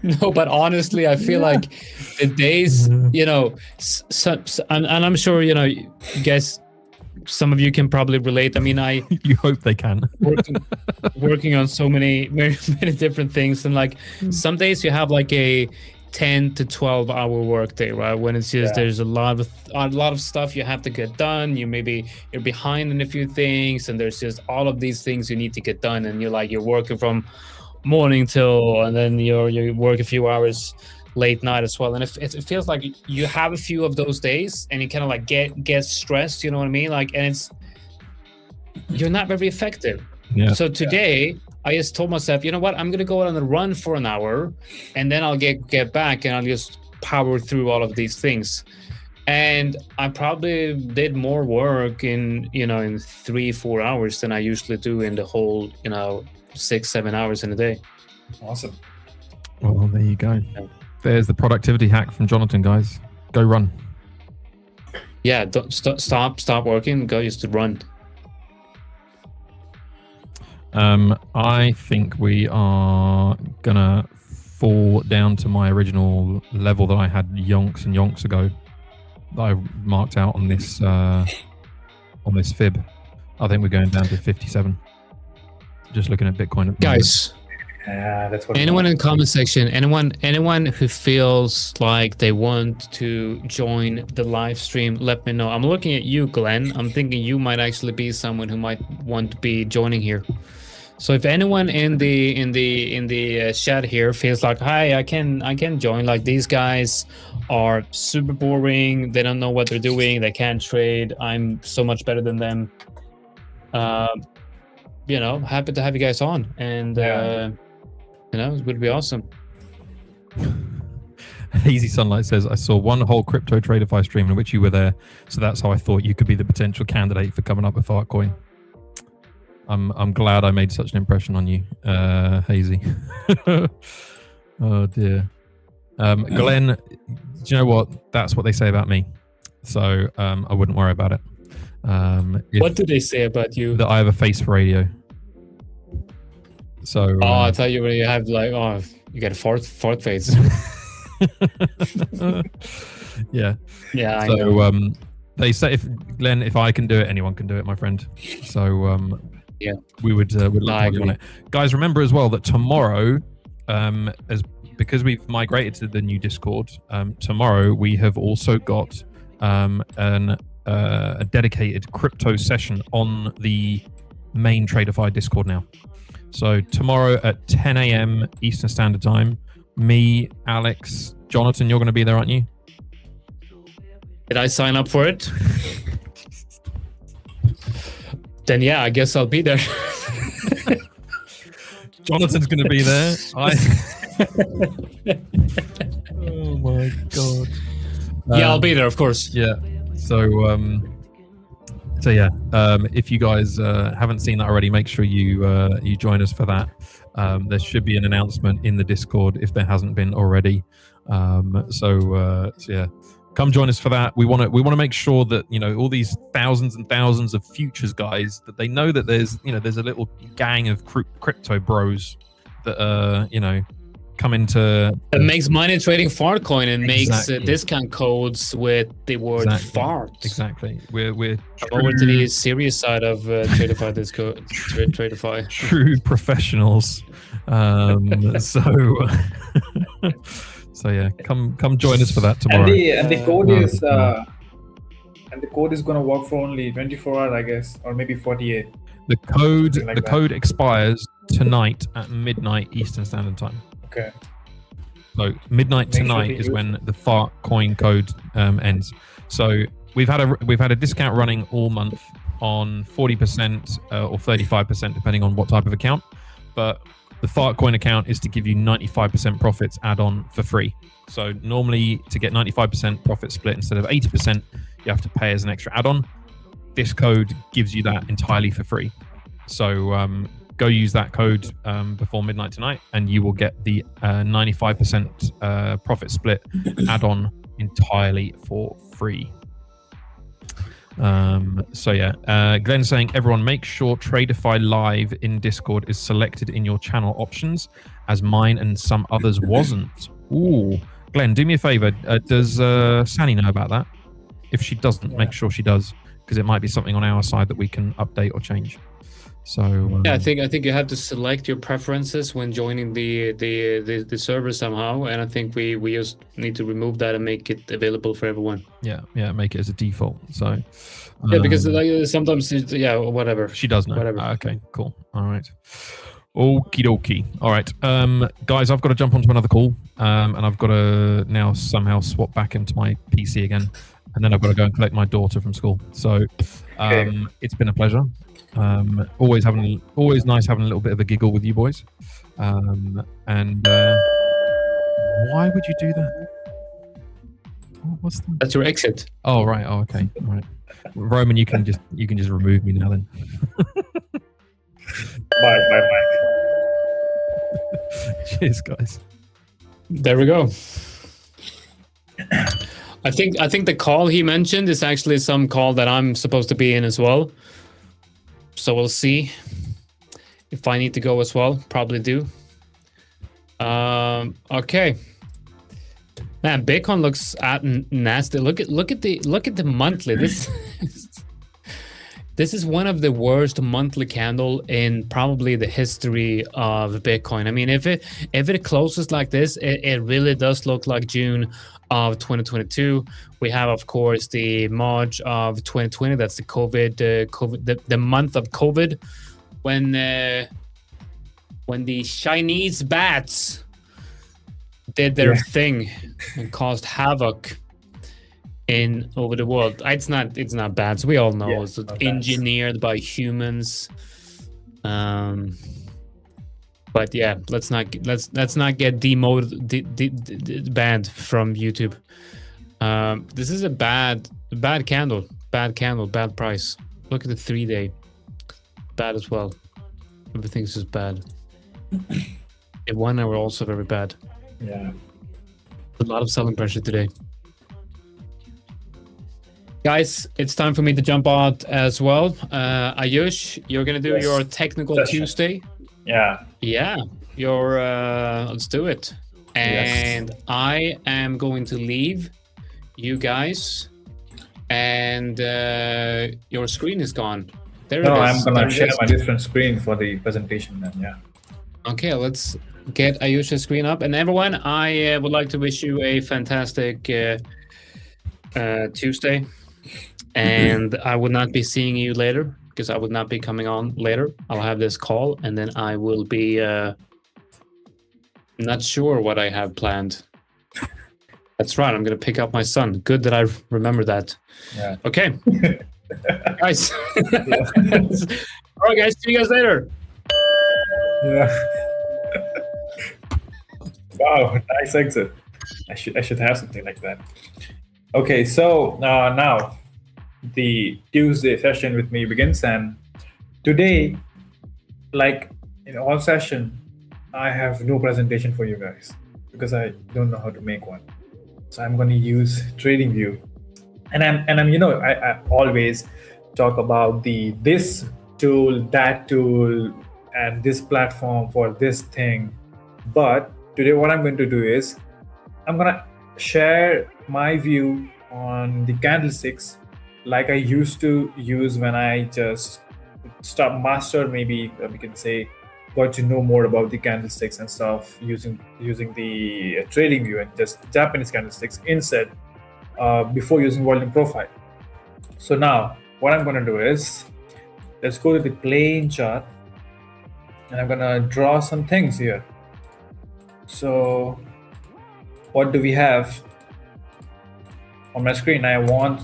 No, but honestly, I feel like the days, and I'm sure, you guys, some of you can probably relate. I mean, you hope they can. working on so many different things, and like some days you have like a 10 to 12 hour workday, right? When it's just there's a lot of stuff you have to get done. You're behind in a few things, and there's just all of these things you need to get done, and you're working from morning till, and then you work a few hours late night as well. And it feels like you have a few of those days, and you kind of like get stressed. You know what I mean? Like, and you're not very effective. Yeah. So today, I just told myself, you know what? I'm gonna go on a run for an hour, and then I'll get back, and I'll just power through all of these things. And I probably did more work in 3-4 hours than I usually do in the whole 6-7 hours in a day. Awesome. Well, there you go. There's the productivity hack from Jonathan, guys. Go run. Yeah, don't stop working. Go just to run. I think we are gonna fall down to my original level that I had yonks ago, that I marked out on this fib. I think we're going down to 57. Just looking at Bitcoin at the guys. Yeah, that's what. Anyone in the comment section, anyone who feels like they want to join the live stream, let me know. I'm looking at you, Glenn. I'm thinking you might actually be someone who might want to be joining here. So if anyone in the chat here feels like, hi, I can join. Like, these guys are super boring. They don't know what they're doing. They can't trade. I'm so much better than them. Happy to have you guys on, and it would be awesome. Hazy Sunlight says, I saw one whole crypto Tradeify stream in which you were there, so that's how I thought you could be the potential candidate for coming up with Altcoin. I'm glad I made such an impression on you, Hazy. Oh dear. Glenn, do you know what? That's what they say about me. So I wouldn't worry about it. What do they say about you? That I have a face for radio. So I thought you have like, you got a fourth face. Yeah. Yeah. I so know. They say if I can do it, anyone can do it, my friend. So yeah, we would love to have you on it. Guys, remember as well that tomorrow, because we've migrated to the new Discord, tomorrow we have also got a dedicated crypto session on the main Tradeify Discord now. So tomorrow at 10 a.m. Eastern Standard Time, me, Alex, Jonathan, you're going to be there, aren't you? Did I sign up for it? Then yeah, I guess I'll be there. Jonathan's going to be there. Oh my god. Yeah, I'll be there, of course. Yeah. So yeah, if you guys haven't seen that already, make sure you join us for that. There should be an announcement in the Discord if there hasn't been already. So yeah, come join us for that. We want to make sure that all these thousands and thousands of futures guys, that they know that there's a little gang of crypto bros that come into it makes money trading Fartcoin and makes discount codes with the word fart. Exactly. We're over to the serious side of Tradeify Discord. Tradeify. True professionals. So yeah, come join us for that tomorrow. And the code is going to work for only 24 hours, I guess, or maybe 48. The code expires tonight at midnight Eastern Standard Time. Okay. So midnight tonight is when the Fartcoin code ends. So we've had a discount running all month on 40% or 35% depending on what type of account. But the Fartcoin account is to give you 95% profits add-on for free. So normally to get 95% profit split instead of 80%, you have to pay as an extra add-on. This code gives you that entirely for free. So go use that code before midnight tonight, and you will get the 95% profit split add-on entirely for free. So yeah, Glenn's saying, everyone make sure Tradeify Live in Discord is selected in your channel options, as mine and some others wasn't. Ooh, Glenn, do me a favor. Does Sani know about that? If she doesn't, make sure she does, because it might be something on our side that we can update or change. So yeah, I think you have to select your preferences when joining the server somehow, and I think we just need to remove that and make it available for everyone. Yeah, make it as a default. So yeah, because sometimes whatever. She does know. Whatever. Okay, cool. All right. Okie dokie. All right, guys, I've got to jump onto another call, and I've got to now somehow swap back into my PC again, and then I've got to go and collect my daughter from school. So it's been a pleasure. Always nice having a little bit of a giggle with you boys. And why would you do that? What's that? That's your exit. Oh right. Oh okay. All right. Roman, you can just remove me now then. Bye. Cheers, guys. There we go. I think the call he mentioned is actually some call that I'm supposed to be in as well. So we'll see if I need to go as well. Probably do. Okay. Man, Bitcoin looks nasty. Look at the monthly. This is one of the worst monthly candle in probably the history of Bitcoin. I mean, if it closes like this, it really does look like June of 2022. We have, of course, the March of 2020. That's the the month of COVID, when the Chinese bats did their thing and caused havoc over the world. It's not bats. We all know it's engineered by humans. But yeah, let's not get banned from YouTube. This is a bad candle, bad price. Look at the 3-day, bad as well. Everything's just bad. The 1 hour also very bad. Yeah, a lot of selling pressure today. Guys, it's time for me to jump out as well. Ayush, you're gonna do your technical Tuesday. Yeah. Let's do it. And I am going to leave you guys, and your screen is gone. There it is. I'm gonna share my different screen for the presentation then. Yeah. Okay, let's get Ayush's screen up. And everyone, I would like to wish you a fantastic Tuesday. And I will not be seeing you later, because I would not be coming on later. I'll have this call, and then I will be not sure what I have planned. That's right, I'm going to pick up my son. Good that I remember that. Yeah. Okay. Guys. All right, guys. See you guys later. Yeah. Wow, nice exit. I should have something like that. Okay, so now the Tuesday session with me begins, and today, like in all session, I have no presentation for you guys because I don't know how to make one. So I'm going to use TradingView, and I'm I always talk about this tool, that tool, and this platform for this thing. But today what I'm going to do is I'm going to share my view on the candlesticks like I used to use when I just master, maybe we can say, got to know more about the candlesticks and stuff using the TradingView and just Japanese candlesticks instead before using volume profile. So now what I'm going to do is let's go to the plain chart, and I'm going to draw some things here. So what do we have on my screen? I want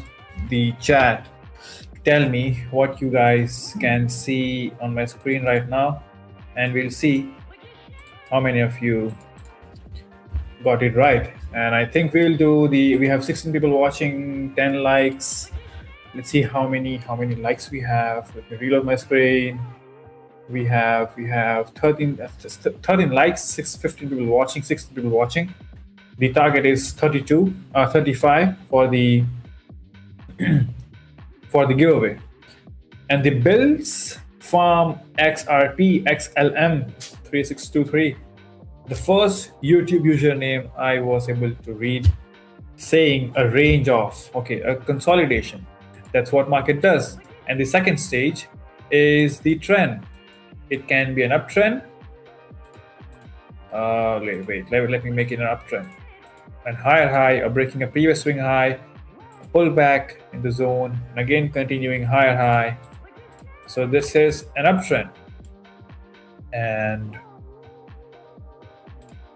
the chat to tell me what you guys can see on my screen right now, and we'll see how many of you got it right. And I think we'll do we have 16 people watching, 10 likes. Let's see how many likes we have. Let me reload my screen. We have 13 likes, 15 people watching, 16 people watching. The target is 35 for the for the giveaway. And the builds from XRP XLM 3623, the first YouTube username I was able to read saying a range of, a consolidation. That's what market does. And the second stage is the trend. It can be an uptrend. Let me make it an uptrend. And higher high, or breaking a previous swing high, a pullback in the zone, and again continuing higher high. So this is an uptrend. And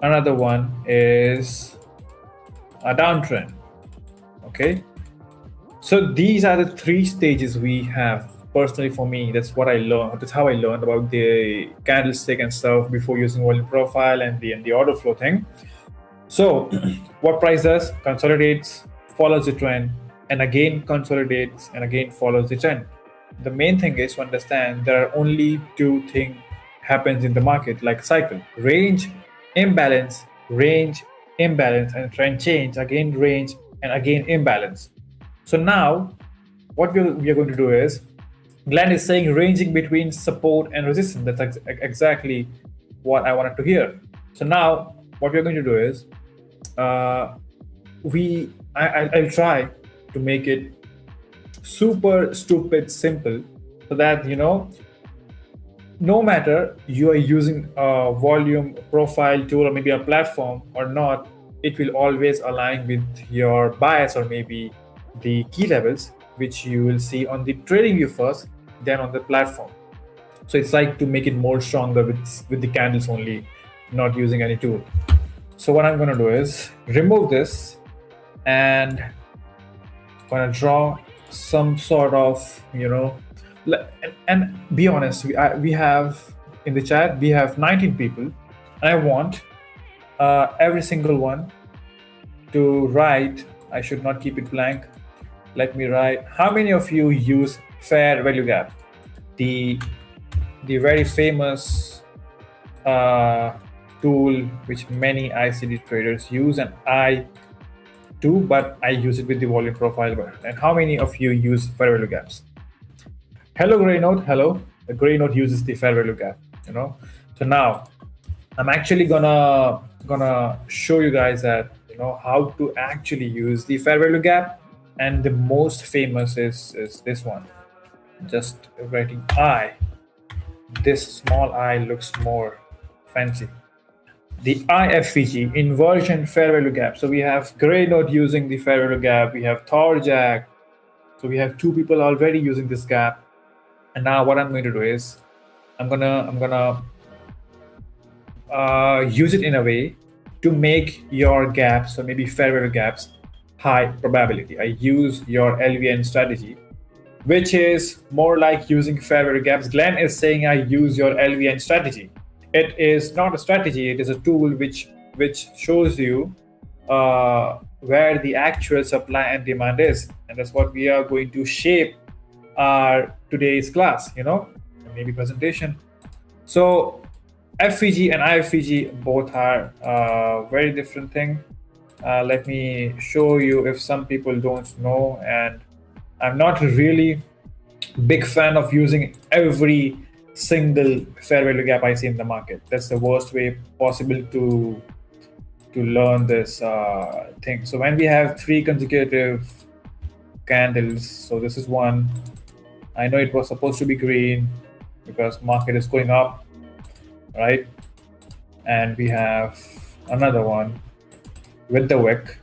another one is a downtrend. Okay. So these are the three stages we have. Personally, for me, that's what I learned. That's how I learned about the candlestick and stuff before using volume profile and the order flow thing. So what price does? Consolidates, follows the trend, and again consolidates, and again follows the trend. The main thing is to understand there are only two things happens in the market, like cycle: range, imbalance, and trend change, again range, and again imbalance. So now what we are going to do is, Glenn is saying ranging between support and resistance. That's exactly what I wanted to hear. So now what we're going to do is I'll try to make it super stupid simple, so that no matter you are using a volume profile tool or maybe a platform or not, it will always align with your bias or maybe the key levels, which you will see on the TradingView first, then on the platform. So it's like to make it more stronger with the candles only, not using any tool. So what I'm going to do is remove this, and I'm going to draw some sort of, and be honest, we have in the chat, we have 19 people, and I want every single one to write. I should not keep it blank. Let me write. How many of you use fair value gap? The very famous tool which many ICD traders use, and I do, but I use it with the volume profile. And how many of you use fair value gaps? Hello, Grey Note. Hello. The Grey Note uses the fair value gap. So now I'm actually gonna show you guys that how to actually use the fair value gap. And the most famous is this one. Just writing I. This small I looks more fancy. The IFVG, inversion fair value gap. So we have Grey Note using the fair value gap. We have Thorjack. So we have two people already using this gap. And now what I'm going to do is I'm gonna use it in a way to make your gaps, or maybe fair value gaps, high probability. I use your LVN strategy, which is more like using fair value gaps. Glenn is saying I use your LVN strategy. It is not a strategy, it is a tool which shows you where the actual supply and demand is. And that's what we are going to shape our today's class, maybe presentation. So FVG and IFVG both are very different thing. Let me show you if some people don't know, and I'm not really big fan of using every single fair value gap I see in the market. That's the worst way possible to learn this thing. So when we have 3 consecutive candles, so this is one. I know it was supposed to be green because market is going up, right? And we have another one with the wick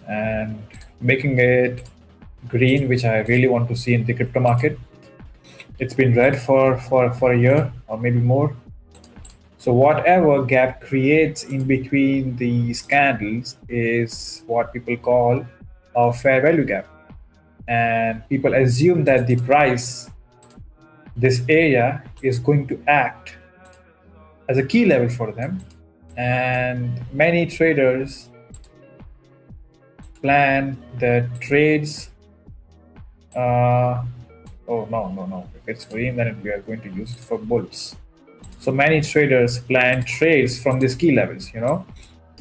and making it green, which I really want to see in the crypto market. It's been red for a year or maybe more. So whatever gap creates in between these candles is what people call a fair value gap. And people assume that the price, this area, is going to act as a key level for them. And many traders plan their trades. Oh, no. If it's green, then we are going to use it for bulls. So many traders plan trades from these key levels,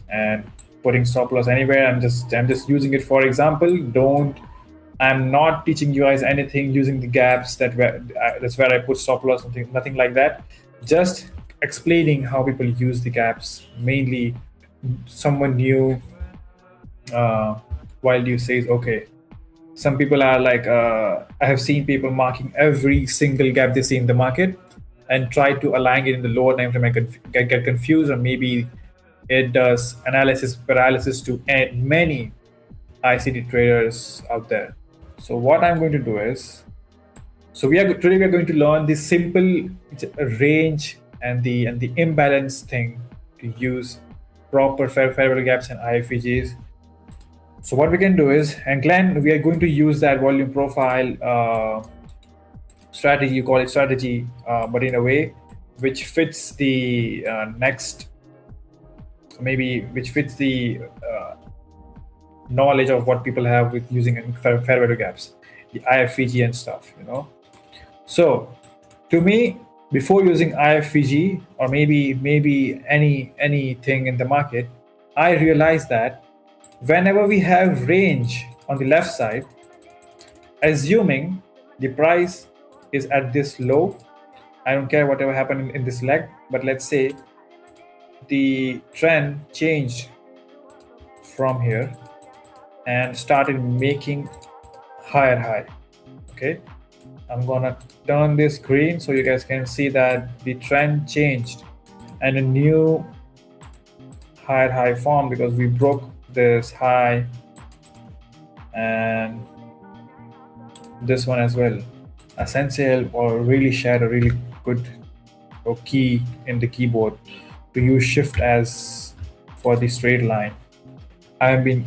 and putting stop loss anywhere. I'm just using it for example. I'm not teaching you guys anything using the gaps that's where I put stop loss, nothing like that. Just explaining how people use the gaps. Mainly, someone new while you say, okay, some people are like, I have seen people marking every single gap they see in the market and try to align it in the lower time frame and get confused, or maybe it does analysis paralysis to many ICT traders out there. So what I'm going to do is, today we are going to learn the simple range and the imbalance thing to use proper fair value gaps and IFVGs. So what we can do is, and Glenn, we are going to use that volume profile strategy, you call it strategy, but in a way which fits the which fits the knowledge of what people have with using fair value gaps, the IFVG and stuff, So to me, before using IFVG or maybe anything in the market, I realized that whenever we have range on the left side, assuming the price is at this low, I don't care whatever happened in this leg, but let's say the trend changed from here and started making higher high. Okay, I'm gonna turn this green so you guys can see that the trend changed and a new higher high formed because we broke this high and this one as well. Essential or really shared a really good key in the keyboard to use shift as for the straight line. I mean,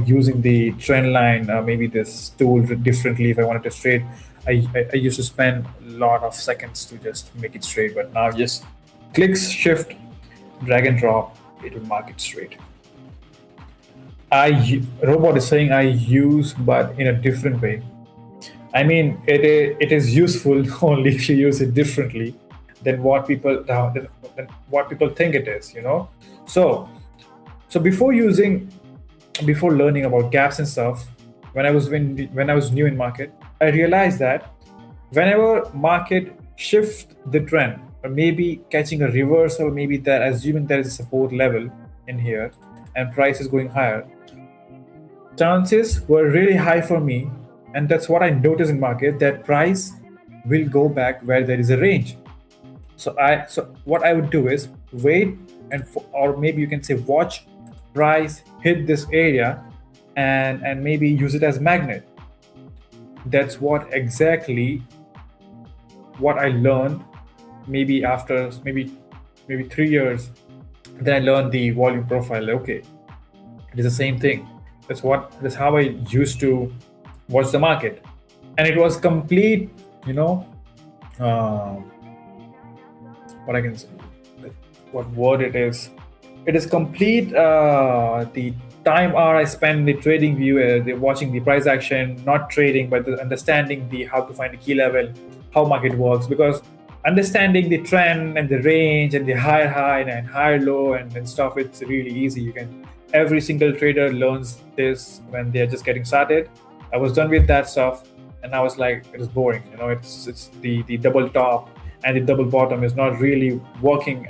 using the trend line, maybe this tool differently. If I wanted to straight, I used to spend a lot of seconds to just make it straight, but now just clicks, shift, drag and drop, it will mark it straight. Robot is saying I use, but in a different way. I mean, it is useful only if you use it differently than what people think it is, So before learning about gaps and stuff, when I was new in market, I realized that whenever market shift the trend, or maybe catching a reversal, maybe that assuming there is a support level in here and price is going higher, chances were really high for me. And that's what I noticed in market, that price will go back where there is a range. So what I would do is wait or maybe you can say watch price hit this area and maybe use it as magnet. That's what exactly what I learned. Maybe after maybe 3 years, then I learned the volume profile. Okay, it is the same thing. That's how I used to watch the market, and it was complete. What I can say, what word it is? It is complete. The time hour I spend in the trading view, watching the price action, not trading, but understanding how to find the key level, how market works. Because understanding the trend and the range and the higher high and higher low and stuff, it's really easy. Every single trader learns this when they're just getting started. I was done with that stuff, and I was like, it is boring. It's the double top and the double bottom is not really working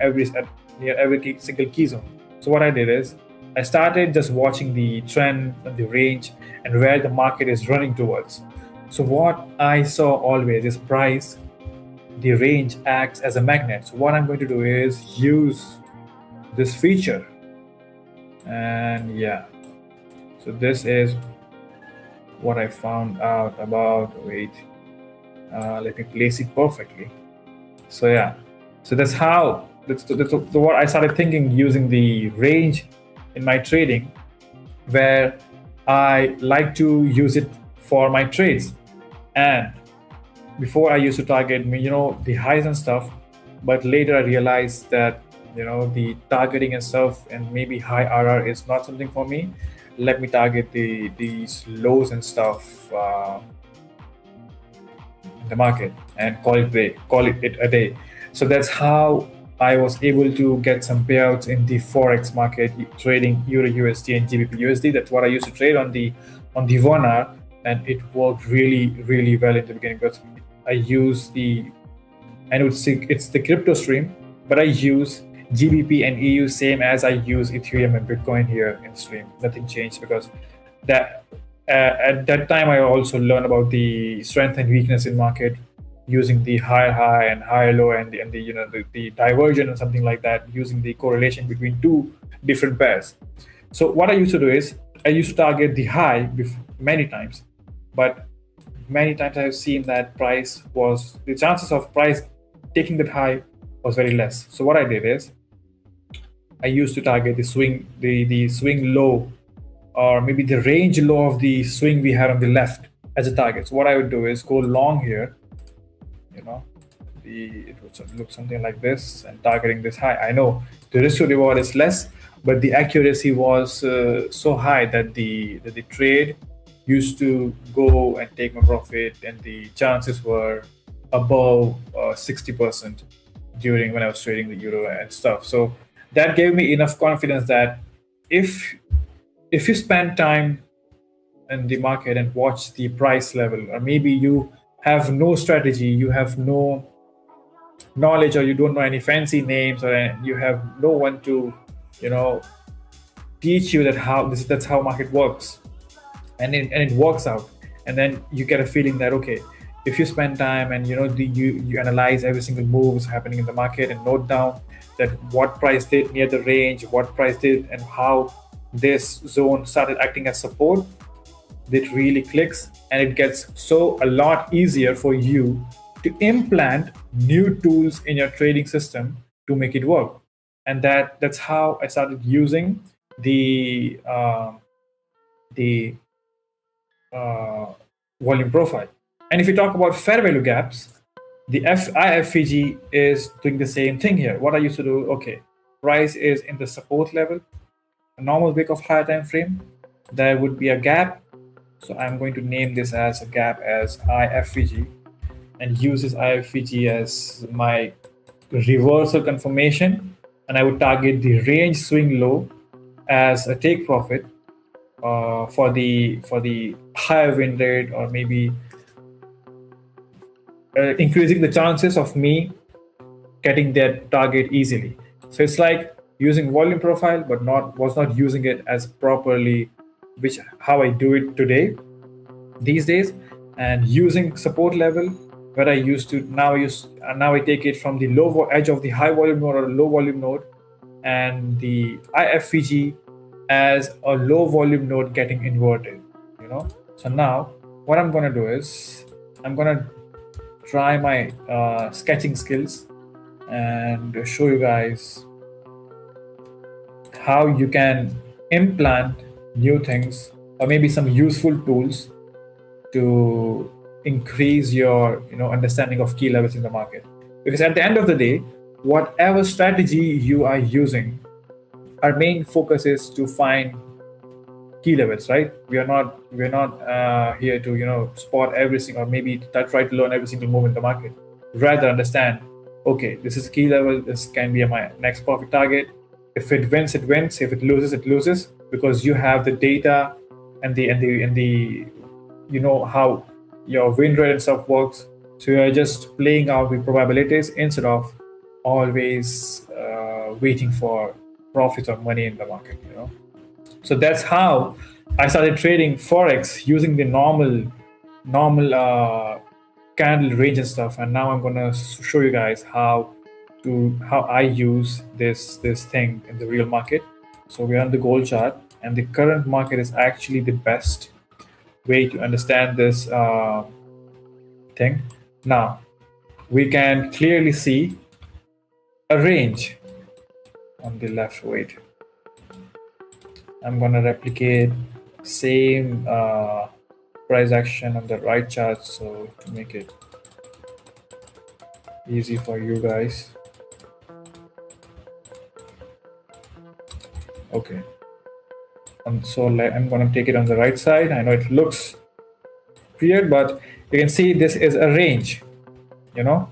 near every single key zone. So what I did is I started just watching the trend and the range and where the market is running towards. So what I saw always is price, the range acts as a magnet. So what I'm going to do is use this feature. And yeah, so this is what I found out about. Wait, let me place it perfectly. So yeah, so that's what I started thinking, using the range in my trading, where I like to use it for my trades. And before I used to target the highs and stuff, but later I realized that the targeting and stuff and maybe high RR is not something for me. Let me target these lows and stuff in the market and call it a day. So that's how I was able to get some payouts in the forex market, trading Euro USD and GBP USD. That's what I used to trade on the 1 hour, and it worked really well in the beginning, because I use it's the crypto stream, but I use GBP and EU same as I use Ethereum and Bitcoin here in stream. Nothing changed, because that at that time I also learned about the strength and weakness in market, using the higher high and higher low and the divergence and something like that, using the correlation between two different pairs. So what I used to do is I used to target the high many times, but many times I've seen that the chances of price taking that high was very less. So what I did is I used to target the swing low, or maybe the range low of the swing we had on the left as a target. So what I would do is go long here, it would look something like this, and targeting this high. I know the risk to reward is less, but the accuracy was so high that the trade used to go and take my profit, and the chances were above 60% during when I was trading the euro and stuff. So that gave me enough confidence that if you spend time in the market and watch the price level, or maybe you have no strategy, you have no knowledge, or you don't know any fancy names, or you have no one to teach you that's how market works, and it works out, and then you get a feeling that okay, if you spend time and you analyze every single move happening in the market and note down that what price did near the range, what price did, and how this zone started acting as support, it really clicks, and it gets a lot easier for you to implant new tools in your trading system to make it work. And that's how I started using the volume profile. And if you talk about fair value gaps, the IFVG is doing the same thing here. What I used to do, okay, price is in the support level, a normal wick of higher time frame, there would be a gap. So I'm going to name this as a gap as IFVG, and use this IFVG as my reversal confirmation, and I would target the range swing low as a take profit for the higher win rate, or maybe increasing the chances of me getting that target easily. So it's like using volume profile, but was not using it as properly, how I do it these days, and using support level where I used to now I take it from the low edge of the high volume node or low volume node, and the IFVG as a low volume node getting inverted. So now what I'm gonna do is I'm gonna try my sketching skills and show you guys how you can implant new things, or maybe some useful tools to increase your understanding of key levels in the market. Because at the end of the day, whatever strategy you are using, our main focus is to find key levels, right? We're not here to spot every single, or maybe try to learn every single move in the market. Rather understand okay, this is key level, this can be my next profit target. If it wins, it wins. If it loses, it loses, because you have the data and the you know how your win rate and stuff works. So you're just playing out the probabilities instead of always waiting for profits or money in the market, you know. So that's how I started trading forex using the normal candle range and stuff. And now I'm gonna show you guys how I use this thing in the real market. So we're on the gold chart, and the current market is actually the best way to understand this thing. Now we can clearly see a range on the left. Wait, I'm gonna replicate same price action on the right chart, so to make it easy for you guys. Okay, so I'm gonna take it on the right side. I know it looks weird, but you can see this is a range, you know,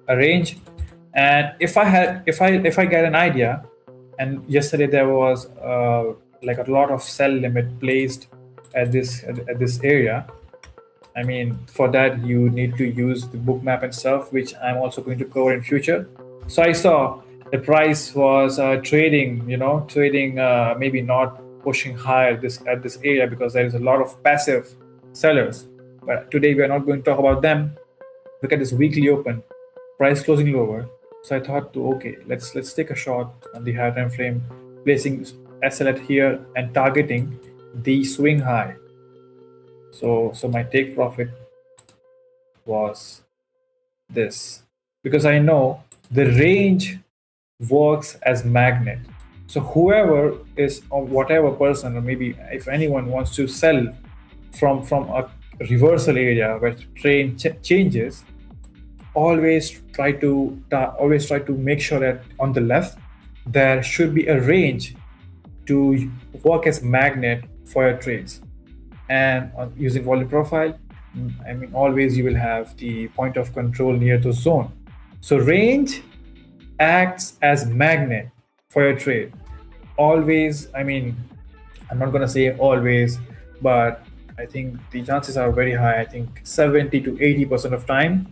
a range. And if I get an idea, and yesterday there was like a lot of sell limit placed at this area. I mean, for that you need to use the book map and stuff, which I'm also going to cover in future. So I saw the price was trading maybe not pushing higher at this area, because there is a lot of passive sellers. But today we are not going to talk about them. Look at this weekly open, price closing lower. So I thought, okay, let's take a shot on the higher time frame, placing SL at here and targeting the swing high. So my take profit was this, because I know the range works as magnet. So whoever is, or whatever person, or maybe if anyone wants to sell from a reversal area where trend changes, always try to make sure that on the left there should be a range to work as magnet for your trades. And using volume profile, I mean, always you will have the point of control near the zone. So range acts as magnet for your trade. Always, I mean, I'm not gonna say always, but I think the chances are very high. I think 70 to 80% of time,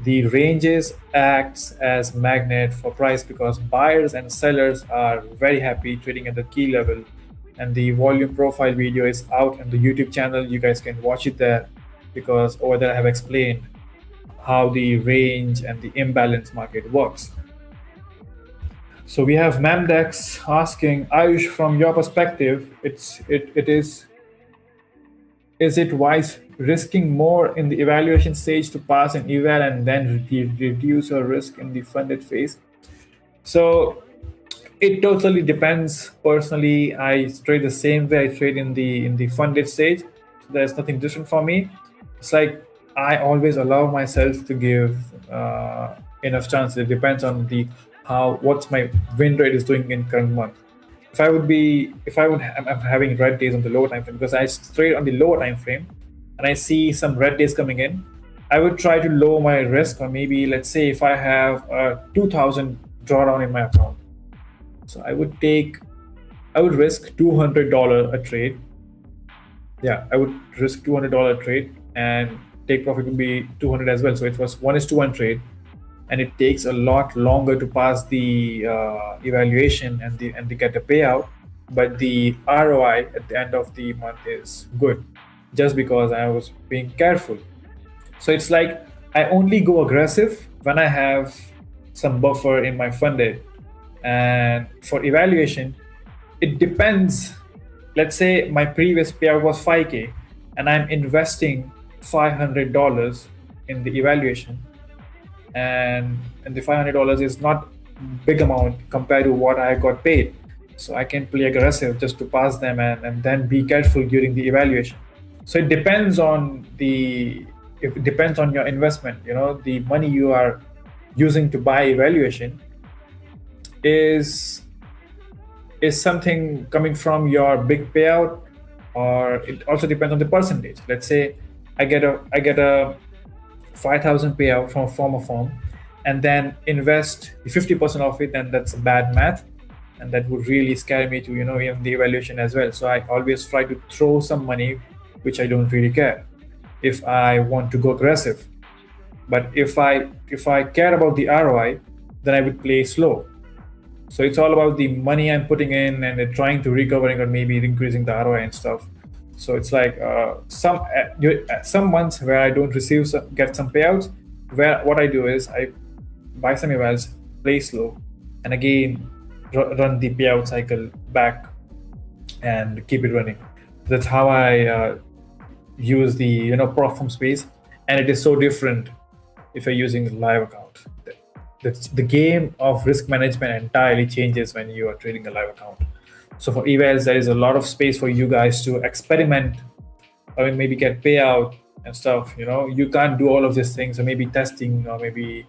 the ranges acts as magnet for price, because buyers and sellers are very happy trading at the key level. And the volume profile video is out on the YouTube channel. You guys can watch it there, because over there I have explained how the range and the imbalance market works. So we have Mamdex asking, Ayush, from your perspective, is it wise risking more in the evaluation stage to pass an eval and then reduce your risk in the funded phase? So it totally depends. Personally, I trade the same way I trade in the funded stage. So there's nothing different for me. It's like I always allow myself to give enough chance. It depends on what's my win rate is doing in current month. I'm having red days on the lower time frame, because I trade on the lower time frame and I see some red days coming in, I would try to lower my risk. Or maybe, let's say, if I have a 2,000 drawdown in my account, so I would risk $200 a trade. Yeah, I would risk $200 a trade, and take profit would be 200 as well. So it was 1:1 trade, and it takes a lot longer to pass the evaluation and get the payout. But the ROI at the end of the month is good, just because I was being careful. So it's like I only go aggressive when I have some buffer in my funded. And for evaluation, it depends. Let's say my previous payout was 5K and I'm investing $500 in the evaluation, and the $500 is not big amount compared to what I got paid. So I can play aggressive just to pass them and then be careful during the evaluation. So it depends on your investment. You know, the money you are using to buy evaluation is something coming from your big payout, or it also depends on the percentage. Let's say I get a 5,000 payout from a firm, and then invest 50% of it, then that's bad math, and that would really scare me to even the evaluation as well. So I always try to throw some money which I don't really care if I want to go aggressive. But if I care about the ROI, then I would play slow. So it's all about the money I'm putting in and trying to recovering or maybe increasing the ROI and stuff. So it's like some months where I don't get some payouts, where what I do is I buy some evals, play slow, and again run the payout cycle back and keep it running. That's how I use the prop firm space, and it is so different if you're using a live account. The game of risk management entirely changes when you are trading a live account. So for evals, there is a lot of space for you guys to experiment, or maybe get payout and stuff. You can't do all of these things, or maybe testing, or maybe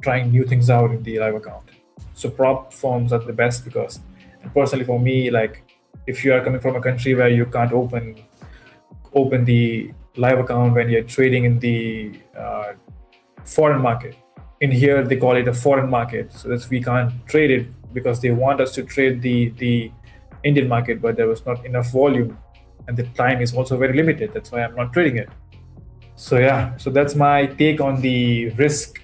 trying new things out in the live account. So prop firms are the best because, and personally for me, like if you are coming from a country where you can't open the live account when you're trading in the foreign market. In here, they call it a foreign market. So that's, we can't trade it because they want us to trade the Indian market, but there was not enough volume, and the time is also very limited. That's why I'm not trading it. So yeah, so that's my take on the risk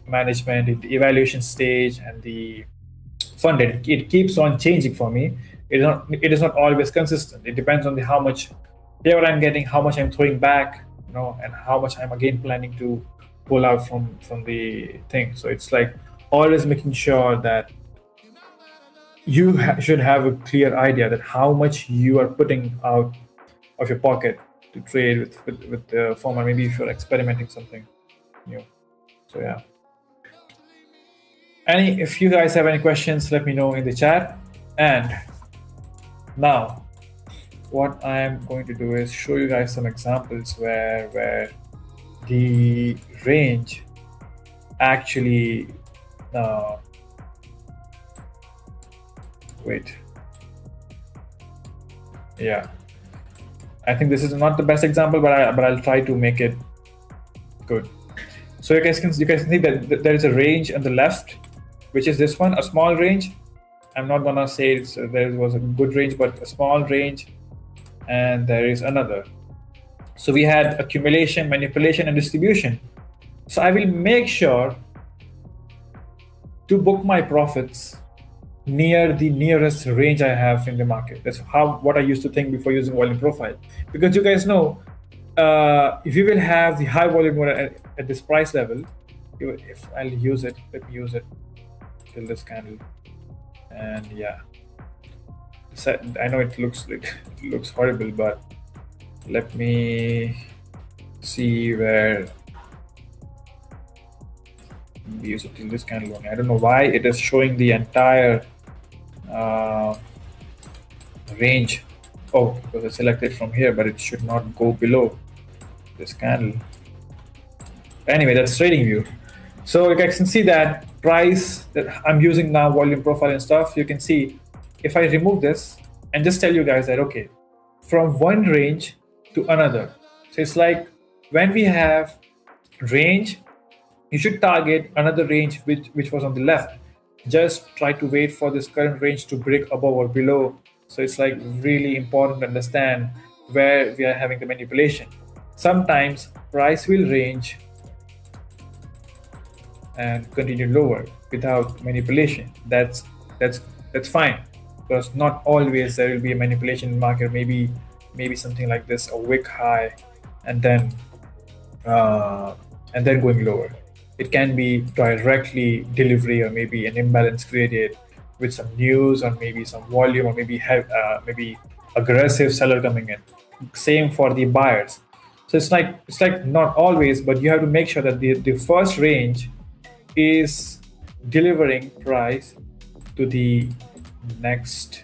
management in the evaluation stage and the funded. It keeps on changing for me. It is not always consistent. It depends on how much payout I'm getting, how much I'm throwing back, and how much I'm again planning to pull out from the thing. So it's like always making sure that you should have a clear idea that how much you are putting out of your pocket to trade with the firm, or maybe if you're experimenting something new. So yeah. If you guys have any questions, let me know in the chat. And now, what I'm going to do is show you guys some examples where the range actually I think this is not the best example, but I'll try to make it good. So you guys can see that there is a range on the left, which is this one, a small range. I'm not gonna say there was a good range, but a small range, and there is another. So we had accumulation, manipulation, and distribution. So I will make sure to book my profits near the nearest range I have in the market. That's what I used to think before using volume profile. Because you guys know, if you will have the high volume at this price level, if I'll use it, let me use it till this candle. And yeah, I know it looks horrible, but let me see where we use it till this candle only. I don't know why it is showing the entire range. Oh, because I selected from here, but it should not go below this candle. Anyway, that's TradingView. So you guys can see that price that I'm using now, volume profile and stuff. You can see if I remove this and just tell you guys that, okay, from one range to another. So it's like when we have range, you should target another range which was on the left. Just try to wait for this current range to break above or below. So it's like really important to understand where we are having the manipulation. Sometimes price will range and continue lower without manipulation. That's fine, because not always there will be a manipulation in market. Maybe something like this, a wick high, and then going lower. It can be directly delivery, or maybe an imbalance created with some news, or maybe some volume, or maybe aggressive seller coming in. Same for the buyers. So it's like not always, but you have to make sure that the first range is delivering price to the next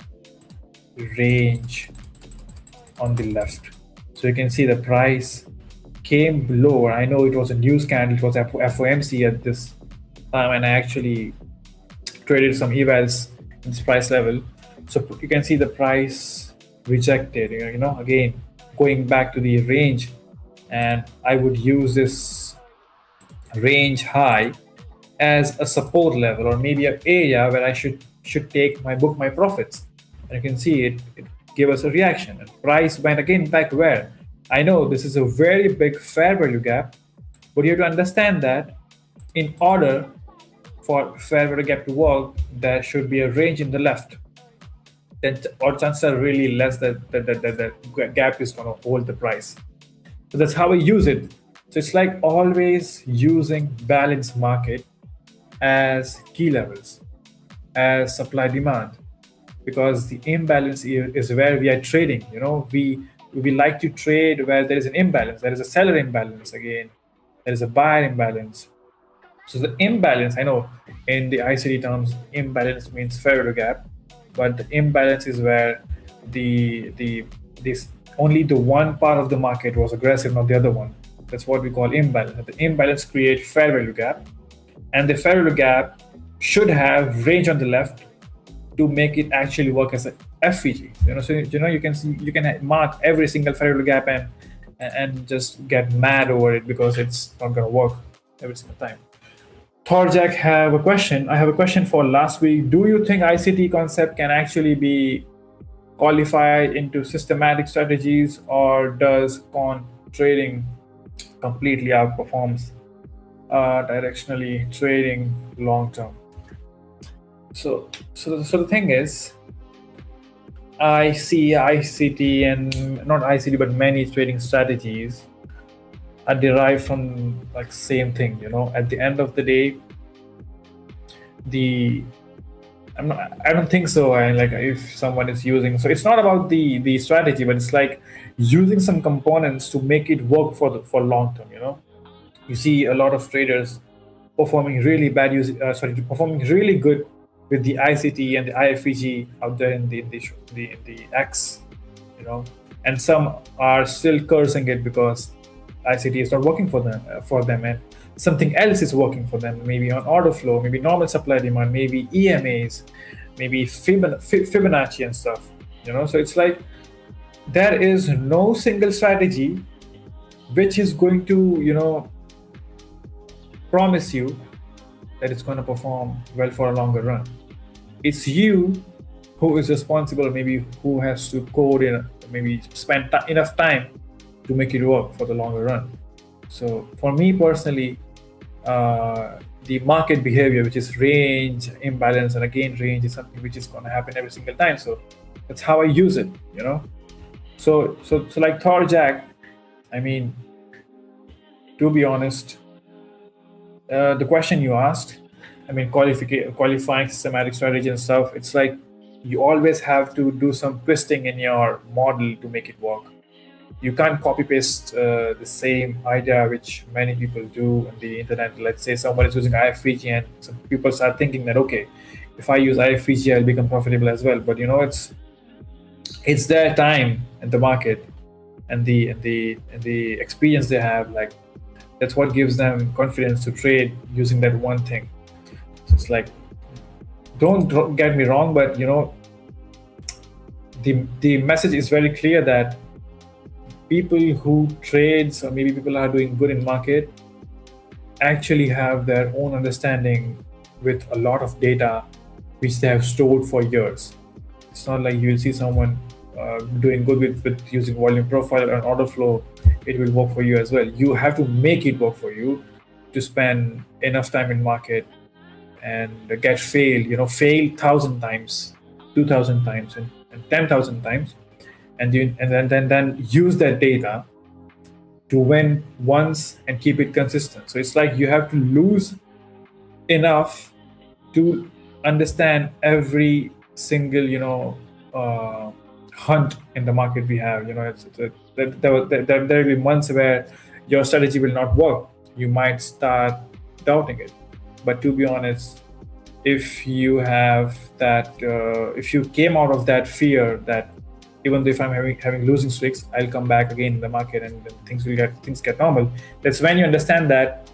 range on the left. So you can see the price came lower. I know it was a news candle, it was FOMC at this time, and I actually traded some evals in this price level. So you can see the price rejected, again going back to the range, and I would use this range high as a support level, or maybe an area where I should take my profits. And you can see it gave us a reaction, and price went again back where. I know this is a very big fair value gap, but you have to understand that in order for fair value gap to work, there should be a range in the left. Then or chances are really less that the gap is going to hold the price. So that's how I use it. So it's like always using balanced market as key levels, as supply demand, because the imbalance is where we are trading. We like to trade where there is an imbalance. There is a seller imbalance again. There is a buyer imbalance. So the imbalance, I know in the ICT terms, imbalance means fair value gap, but the imbalance is where this only the one part of the market was aggressive, not the other one. That's what we call imbalance. The imbalance creates fair value gap, and the fair value gap should have range on the left to make it actually work as a FVG. So you can mark every single fair value gap and just get mad over it because it's not going to work every single time. Thorjak have a question. I have a question for last week. Do you think ICT concept can actually be qualified into systematic strategies, or does quant trading completely outperforms directionally trading long term? So the thing is, I see ICT, and not ICT but many trading strategies are derived from like same thing. At the end of the day, I don't think so. And like if someone is using, so it's not about the strategy, but it's like using some components to make it work for long term. You see a lot of traders performing really bad, performing really good with the ICT and the IFVG out there in the X, and some are still cursing it because ICT is not working for them, and something else is working for them. Maybe on order flow, maybe normal supply demand, maybe EMAs, maybe Fibonacci and stuff. So it's like there is no single strategy which is going to promise you that it's going to perform well for a longer run. It's you who is responsible, maybe who has to code in, maybe spend enough time to make it work for the longer run. So for me personally, the market behavior, which is range, imbalance, and again range, is something which is going to happen every single time. So that's how I use it. So like Thorjak, I mean, to be honest, the question you asked, I mean, qualifying systematic strategy and stuff, it's like you always have to do some twisting in your model to make it work. You can't copy paste the same idea which many people do on the internet. Let's say someone is using IFVG and some people start thinking that, okay, if I use IFVG, I'll become profitable as well. But it's their time in the market and the experience they have. Like that's what gives them confidence to trade using that one thing. So it's like, don't get me wrong, but the message is very clear that people who trades, or maybe people who are doing good in market, actually have their own understanding with a lot of data which they have stored for years. It's not like you'll see someone doing good with using volume profile and order flow. It will work for you as well. You have to make it work for you to spend enough time in market and get failed 1,000 times, 2,000 times, and 10,000 times, and then use that data to win once and keep it consistent. So it's like you have to lose enough to understand every single hunt in the market we have. There will be months where your strategy will not work. You might start doubting it. But to be honest, if you have that, if you came out of that fear that even if I'm having losing streaks, I'll come back again in the market and things get normal. That's when you understand that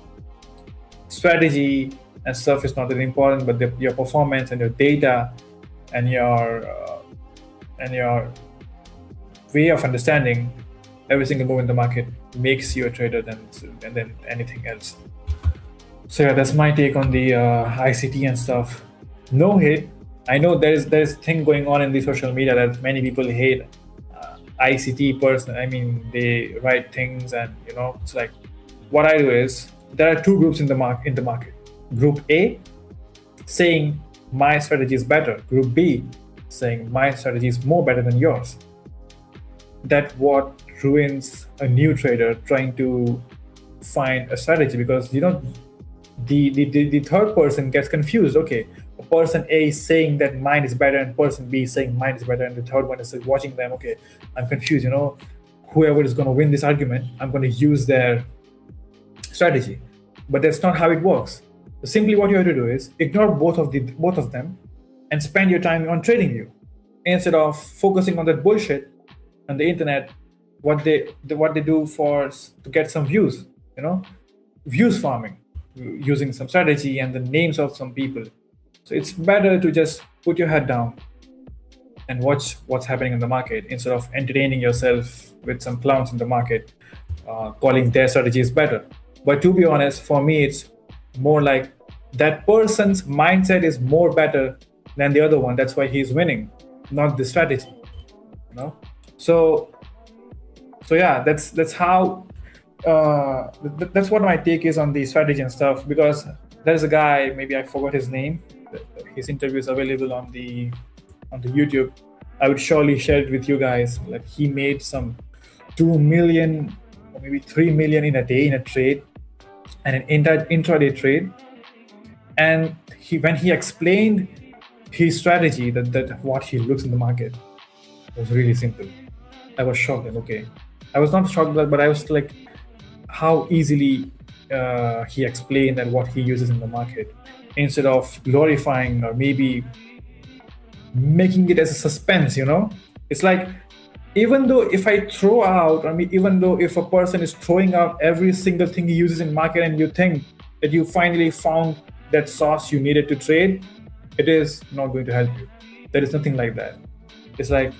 strategy and stuff is not that important, but your performance and your data and your way of understanding every single move in the market makes you a trader than anything else. So yeah, that's my take on the ICT and stuff. No hate. I know there's thing going on in the social media that many people hate ICT person. I mean, they write things, and it's like, what I do is, there are two groups in the market. Group A saying my strategy is better. Group B saying my strategy is more better than yours. That what ruins a new trader trying to find a strategy, because the third person gets confused. Okay, person A is saying that mine is better, and person B is saying mine is better, and the third one is watching them. Okay, I'm confused. Whoever is going to win this argument, I'm going to use their strategy. But that's not how it works. So simply what you have to do is ignore both of them and spend your time on TradingView instead of focusing on that bullshit on the internet. What they do to get some views, views farming, using some strategy and the names of some people. So it's better to just put your head down and watch what's happening in the market instead of entertaining yourself with some clowns in the market calling their strategies better. But to be honest, for me, it's more like that person's mindset is more better than the other one. That's why he's winning, not the strategy. So yeah, that's how that's what my take is on the strategy and stuff. Because there's a guy, maybe I forgot his name. His interview is available on the YouTube. I would surely share it with you guys. Like, he made some 2 million or maybe 3 million in a day in a trade, and an intraday trade. And when he explained his strategy, that what he looks in the market was really simple. I was shocked. And okay, I was not shocked, but I was like, how easily he explained that what he uses in the market, instead of glorifying or maybe making it as a suspense. It's like, even though if I throw out, even though if a person is throwing out every single thing he uses in market, and you think that you finally found that sauce you needed to trade, it is not going to help you. There is nothing like that. It's like,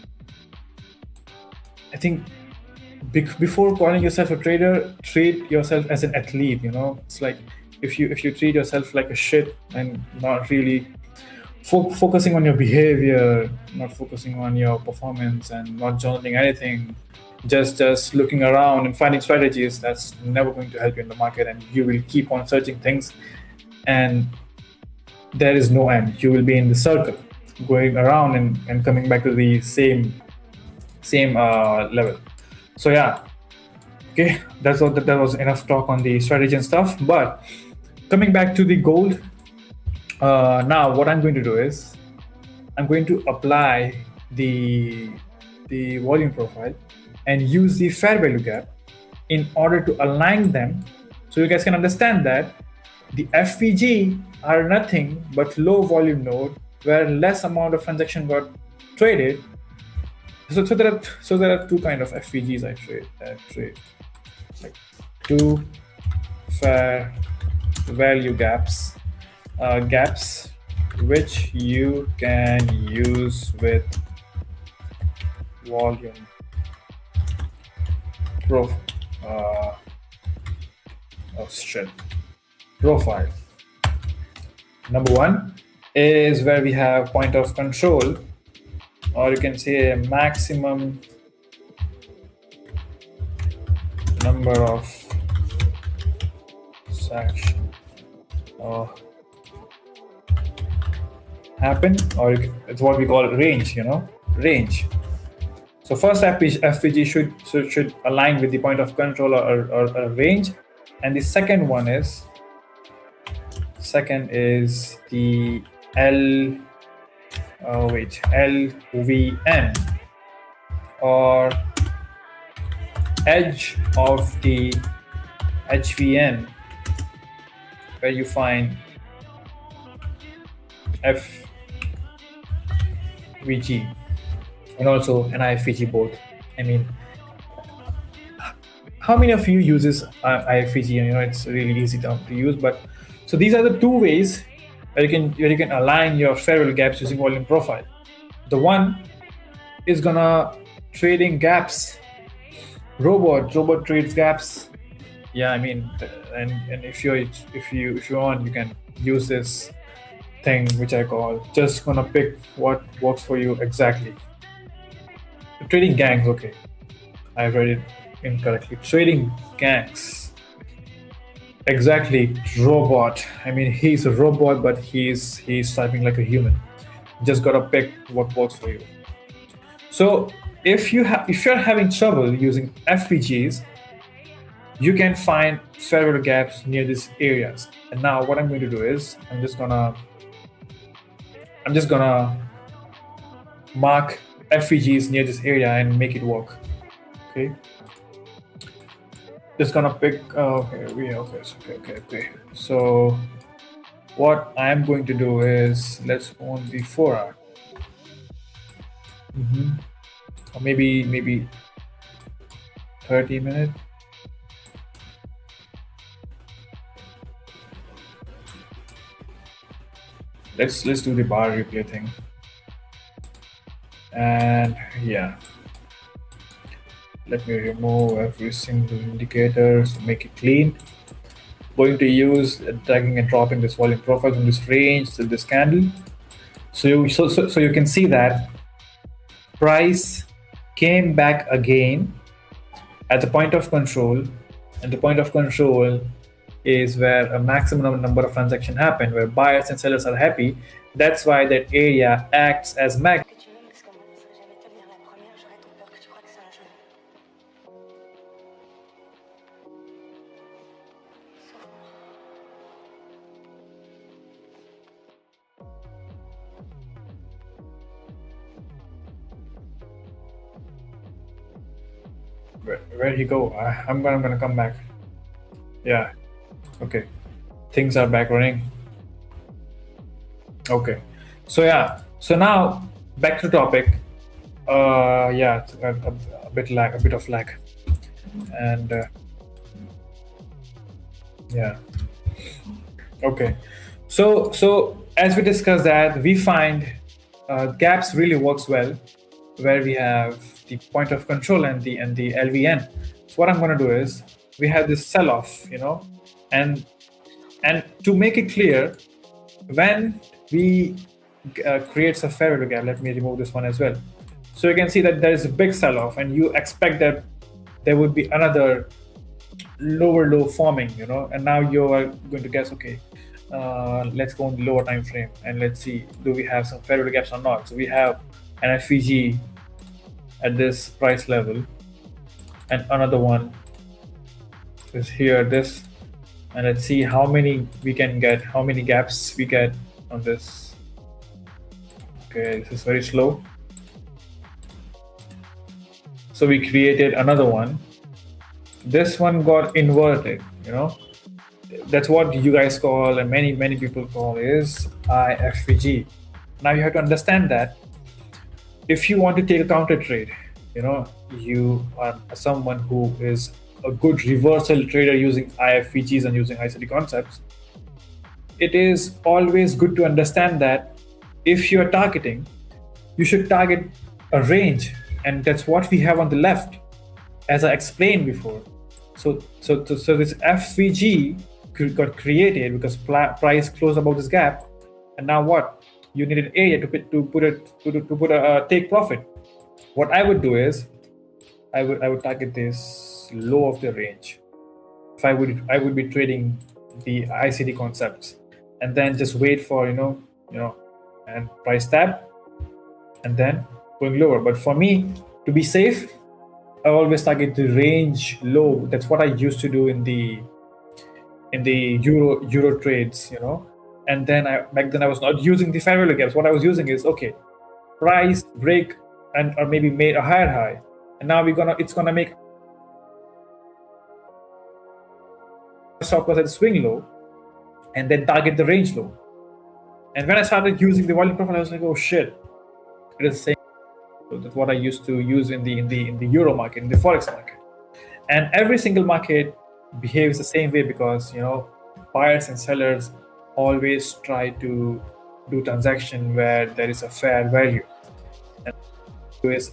I think before calling yourself a trader, treat yourself as an athlete. It's like, if you treat yourself like a shit and not really focusing on your behavior, not focusing on your performance, and not journaling anything, just looking around and finding strategies, that's never going to help you in the market. And you will keep on searching things, and there is no end. You will be in the circle, going around and coming back to the same level. So yeah, okay, that was enough talk on the strategy and stuff. But coming back to the gold, now what I'm going to do is, I'm going to apply the volume profile and use the fair value gap in order to align them, so you guys can understand that the FVG are nothing but low volume node where less amount of transaction got traded. So there are two kind of FVGs I trade, like two fair value gaps which you can use with volume profile. Number one is where we have point of control, or you can say a maximum number of sections happen, or it's what we call range. Range. So first FVG should align with the point of control or range, and the second one is the LVN, or edge of the HVN, where you find FVG and also an IFVG both. I mean, how many of you uses IFVG? It's really easy to use. But so these are the two ways where you can align your fair value gaps using volume profile. The one is gonna trading gaps. Robot trades gaps yeah, I mean, and if you want, you can use this thing which I call just gonna pick what works for you exactly. Trading gangs, okay, I read it incorrectly. Trading gangs, exactly. Robot. I mean, he's a robot, but he's typing like a human. Just gotta pick what works for you. So if you're having trouble using FPGs, you can find several gaps near these areas. And now what I'm going to do is I'm just gonna mark FPGs near this area and make it work. Okay. Just gonna pick. Okay. So what I'm going to do is let's on the 4-hour. Or maybe 30 minutes. Let's do the bar replay thing. And yeah, let me remove every single indicator to make it clean. Going to use dragging and dropping this volume profile from this range to this candle. So you can see that price came back again at the point of control, and the point of control is where a maximum number of transactions happen, where buyers and sellers are happy. That's why that area acts as mag. Where'd he go? I'm gonna come back. Yeah. Okay. Things are back running. Okay. So yeah. So now back to the topic. Yeah, a bit of lag, and yeah. Okay. So as we discussed that, we find gaps really works well where we have the point of control and the LVN. So what I'm going to do is we have this sell-off, and to make it clear, when we creates a fair value gap, let me remove this one as well. So you can see that there is a big sell-off, and you expect that there would be another lower low forming, and now you are going to guess, okay, let's go on the lower time frame and let's see, do we have some fair value gaps or not? So we have an FVG at this price level, and another one is here, this, and let's see how many we can get, how many gaps we get on this. Okay, this is very slow. So we created another one. This one got inverted, that's what you guys call, and many people call, is IFVG. Now you have to understand that if you want to take a counter trade, you are someone who is a good reversal trader using IFVGs and using ICD concepts. It is always good to understand that if you are targeting, you should target a range, and that's what we have on the left, as I explained before. So this FVG got created because price closed above this gap, and now what? You need an area to put a take profit. What I would do is I would target this low of the range. If I would be trading the ICD concepts, and then just wait for and price tab, and then going lower. But for me, to be safe, I always target the range low. That's what I used to do in the euro trades, And then back then I was not using the fair value gaps. What I was using is, okay, price break or maybe made a higher high, and now it's gonna make stop loss at the swing low, and then target the range low. And when I started using the volume profile, I was like, oh shit, it is the same. So that's what I used to use in the euro market, in the forex market. And every single market behaves the same way because buyers and sellers always try to do transaction where there is a fair value. And is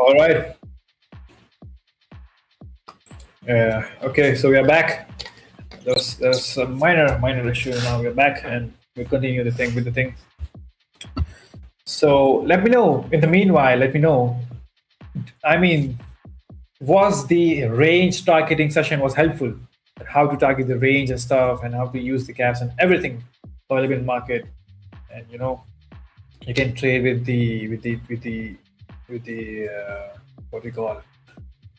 All right. Okay, so we are back. There's a minor issue. Now we're back and we continue with the thing. So let me know. In the meanwhile, let me know. I mean, was the range targeting session was helpful? How to target the range and stuff, and how to use the caps and everything available in the market. And you can trade with the what we call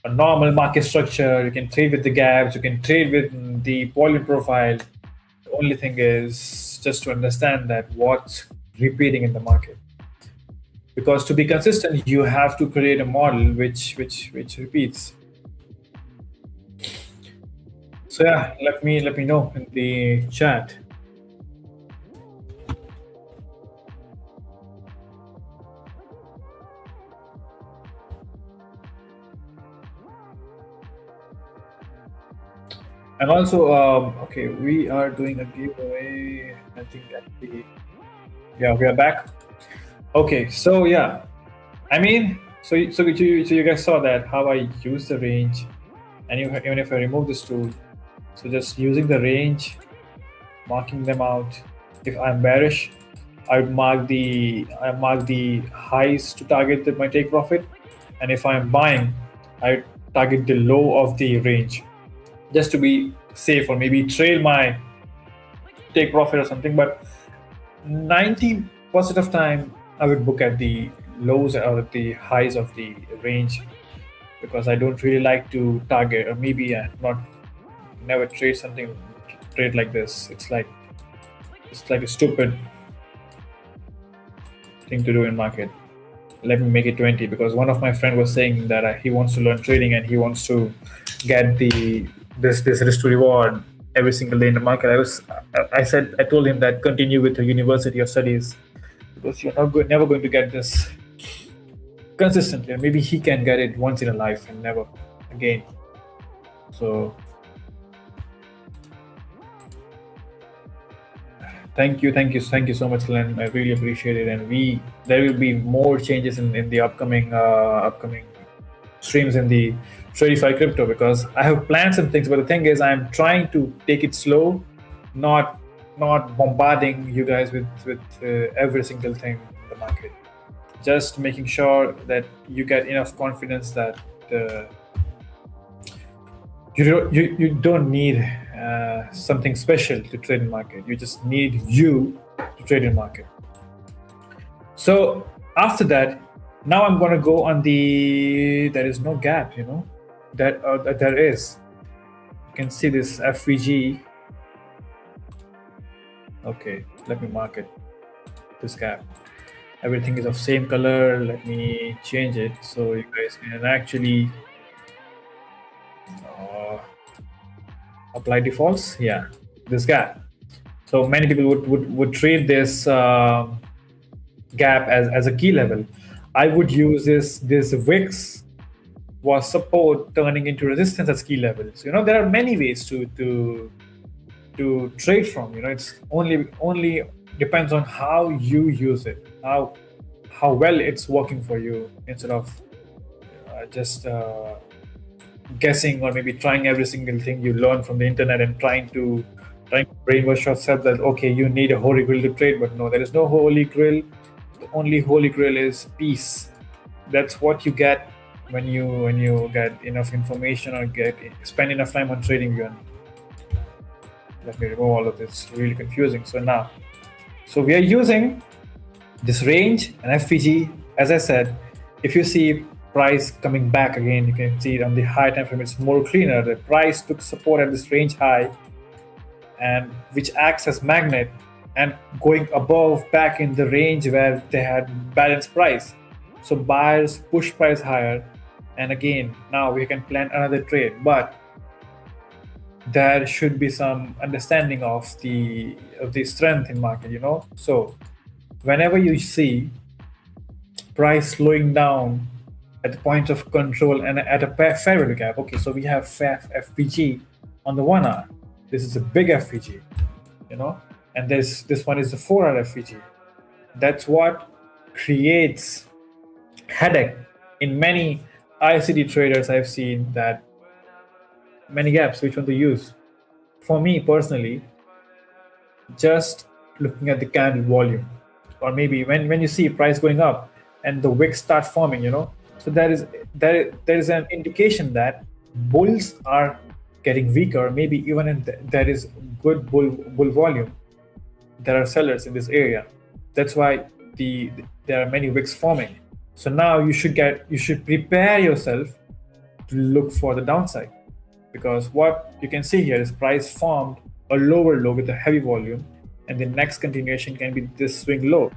a normal market structure. You can trade with the gaps. You can trade with the volume profile. The only thing is just to understand that what's repeating in the market. Because to be consistent, you have to create a model which repeats. So yeah, let me know in the chat. And also, okay, we are doing a giveaway. I think that we are back. Okay, so yeah, I mean, so you guys saw that how I use the range, and even if I remove this tool, so just using the range, marking them out. If I'm bearish, I mark the highs to target my take profit, and if I'm buying, I target the low of the range, just to be safe, or maybe trail my take profit or something. But 90% of time, I would book at the lows or the highs of the range, because I don't really like to target, or maybe never trade like this. It's like a stupid thing to do in market. Let me make it 20, because one of my friend was saying that he wants to learn trading and he wants to get this risk to reward every single day in the market. I told him that continue with the university of studies, because you're never going to get this consistently. Maybe he can get it once in a life and never again. So thank you so much, Glenn. I really appreciate it. And there will be more changes in the upcoming streams in the Tradeify crypto, because I have planned some things. But the thing is, I'm trying to take it slow, not bombarding you guys with every single thing in the market. Just making sure that you get enough confidence that you don't need something special to trade in market. You just need you to trade in market. So after that, now I'm going to go on there is no gap, that there is. You can see this FVG. Okay, let me mark it, this gap. Everything is of same color. Let me change it so you guys can actually apply defaults. Yeah, this gap. So many people would treat this gap as a key level. I would use this Wix was support turning into resistance as key level. So there are many ways to trade from. It's only depends on how you use it, how well it's working for you, instead of just guessing, or maybe trying every single thing you learn from the internet and trying to brainwash yourself that okay, you need a holy grail to trade. But no, there is no holy grail. The only holy grail is peace. That's what you get when you get enough information or spend enough time on trading. Let me remove all of this. It's really confusing. So we are using this range and FVG. As I said, if you see price coming back again, you can see it on the high time frame. It's more cleaner. The price took support at this range high, and which acts as magnet, and going above back in the range where they had balanced price. So buyers push price higher, and again now we can plan another trade. But there should be some understanding of the strength in market. So whenever you see price slowing down at the point of control and at a fair value gap, okay, so we have FVG on the 1 hour. This is a big FVG, and this one is the 4 hour FVG. That's what creates headache in many ICD traders, I've seen that many gaps, which one to use. For me personally, just looking at the candle volume, or maybe when you see price going up and the wicks start forming, so there is an indication that bulls are getting weaker. Maybe even there is good bull volume, there are sellers in this area. That's why there are many wicks forming. So now you should prepare yourself to look for the downside, because what you can see here is price formed a lower low with a heavy volume, and the next continuation can be this swing low.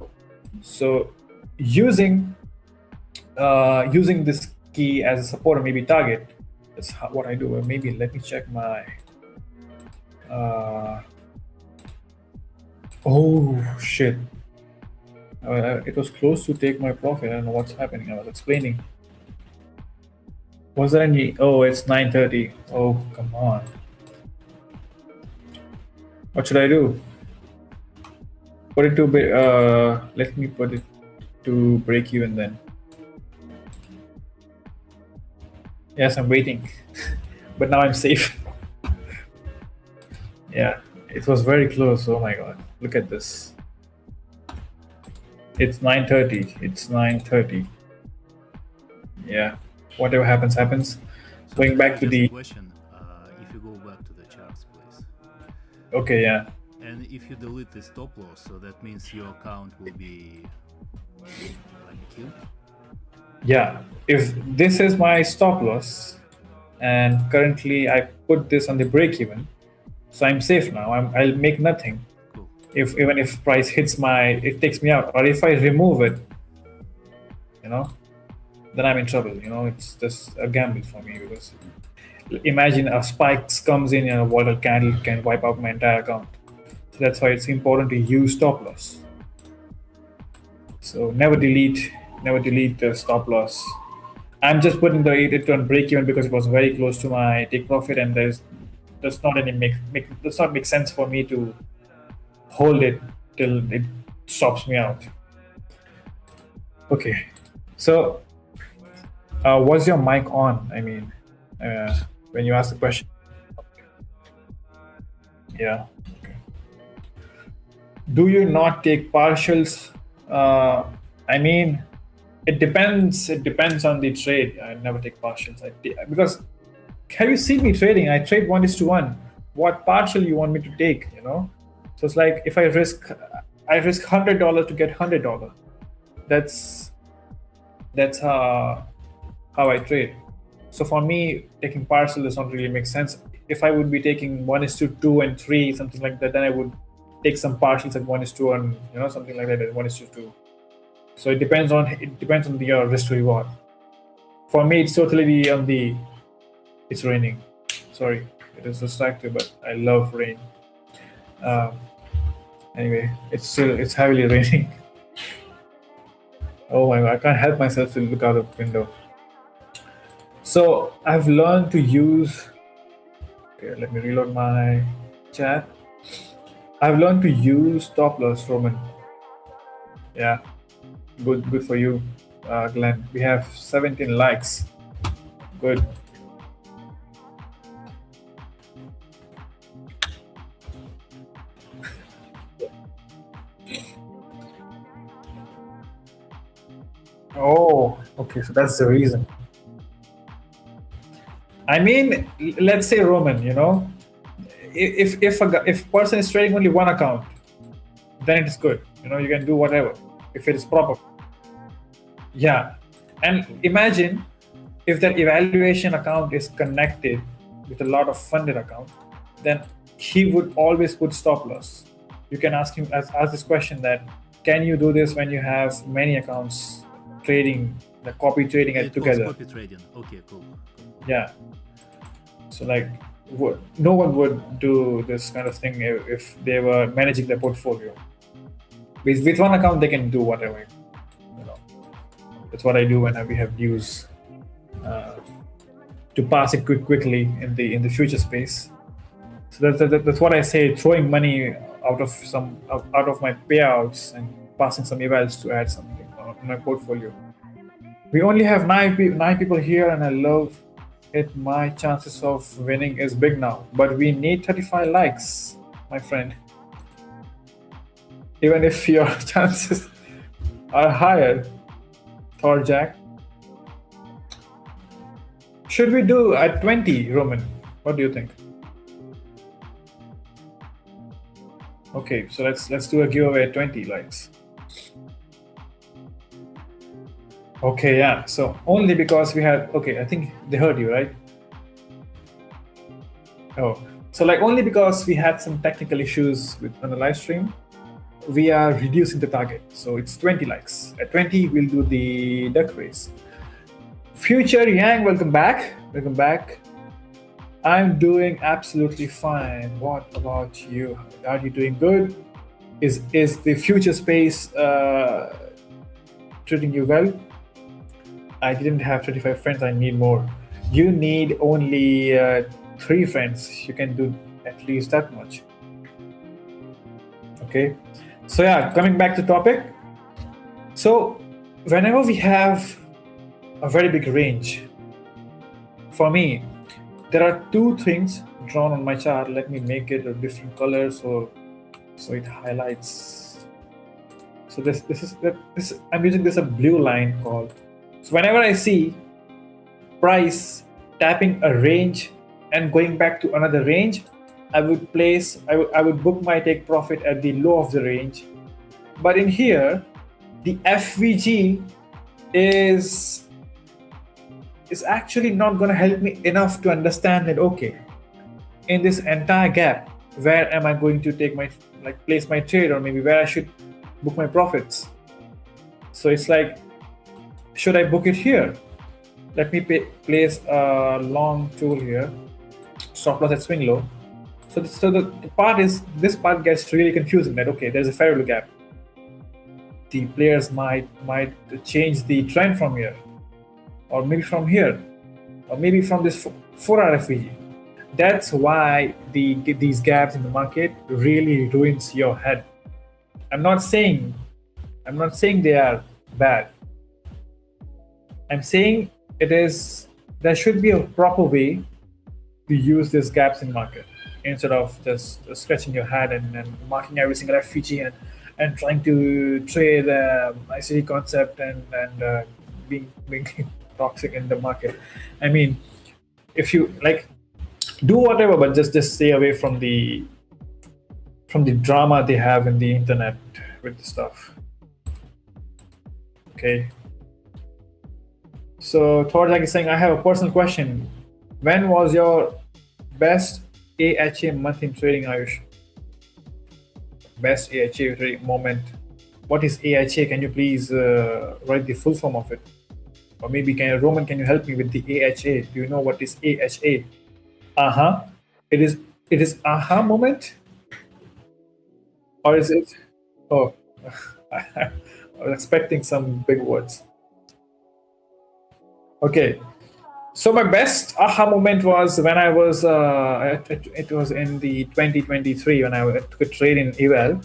So using this key as a support or maybe target, that's what I do. Maybe let me check my oh shit, it was close to take my profit. I don't know what's happening. I was explaining. Was there any? Oh, it's 9:30. Oh, come on. What should I do? Put it to let me put it to break even then. Yes, I'm waiting, but now I'm safe. Yeah, it was very close. Oh my god, look at this. It's 9:30. It's 9:30. Yeah, whatever happens, happens. So Going back to the question, if you go back to the charts, please. okay, yeah. And if you delete the stop loss, so that means your account will be like killed. Yeah, if this is my stop loss, and currently I put this on the break even, so I'm safe now. I'll make nothing. Cool. Even if price hits it takes me out, or if I remove it, then I'm in trouble. It's just a gamble for me, because imagine a spike comes in and a volatile candle can wipe out my entire account. So that's why it's important to use stop loss. So never delete the stop loss. I'm just putting it on break even because it was very close to my take profit, and does not make sense for me to hold it till it stops me out. Okay, so was your mic on? I mean, when you asked the question. Yeah. Okay. Do you not take partials? I mean, it depends. It depends on the trade. I never take partials. Because have you seen me trading? I trade 1:1. What partial you want me to take? So it's like if I risk $100 to get $100. That's how I trade. So for me, taking partial does not really make sense. If I would be taking 1:2 and 3, something like that, then I would take some partials at 1:2 and something like that at 1:2. So it depends on your risk to reward. For me, it's totally on the. It's raining. Sorry, it is distracting, but I love rain. Anyway, it's heavily raining. Oh my god, I can't help myself to look out of the window. So I've learned to use. Okay, let me reload my chat. I've learned to use stop loss, Roman. Yeah, good for you, Glenn. We have 17 likes. Good. Oh, okay. So that's the reason. I mean, let's say Roman, if a person is trading only one account, then it is good. You can do whatever if it is proper. Yeah, and imagine if that evaluation account is connected with a lot of funded account, then he would always put stop loss. You can ask this question: that can you do this when you have many accounts trading, the copy trading together? Copy trading. Okay, cool. Yeah. So no one would do this kind of thing if they were managing their portfolio. With one account, they can do whatever. That's what I do when we have news to pass it quickly in the future space. So that's what I say. Throwing money out of my payouts and passing some evals to add something on my portfolio. We only have nine people here, and I love it. My chances of winning is big now, but we need 35 likes, my friend. Even if your chances are higher, Thor Jack. Should we do at 20, Roman? What do you think? Okay, so let's do a giveaway at 20 likes. Okay, yeah. So only because we had, okay, I think they heard you, right? Oh, so like only because we had some technical issues on the live stream, we are reducing the target. So it's 20 likes. At 20, we'll do the duck race. Future Yang, welcome back. Welcome back. I'm doing absolutely fine. What about you? Are you doing good? Is the future space treating you well? I didn't have 35 friends. I need more. You need only 3 friends. You can do at least that much. Okay. So yeah, coming back to topic. So whenever we have a very big range, for me, there are 2 things drawn on my chart. Let me make it a different color so it highlights. So this is I'm using this a blue line called. So whenever I see price tapping a range and going back to another range, I would book my take profit at the low of the range. But in here, the FVG is actually not going to help me enough to understand that, okay, in this entire gap, where am I going to take my, place my trade, or maybe where I should book my profits. So it's like, should I book it here? Let me place a long tool here, stop loss at swing low. So this part gets really confusing, that okay, there's a fair value gap. The players might change the trend from here, or maybe from here, or maybe from this 4-hour FVG. That's why these gaps in the market really ruins your head. I'm not saying they are bad. I'm saying there should be a proper way to use these gaps in market, instead of just scratching your head and marking every single FVG and trying to trade ICD concept and being toxic in the market. I mean, if you do whatever, but just stay away from the drama they have in the internet with the stuff. Okay. So Thorjak is saying, I have a personal question. When was your best AHA month in trading, Ayush? Best AHA trading moment. What is AHA? Can you please write the full form of it? Or maybe Roman, can you help me with the AHA? Do you know what is AHA? It is aha moment? Or is it? Oh, I was expecting some big words. Okay. So my best aha moment was when I was, it was in the 2023 when I took a trade in eval.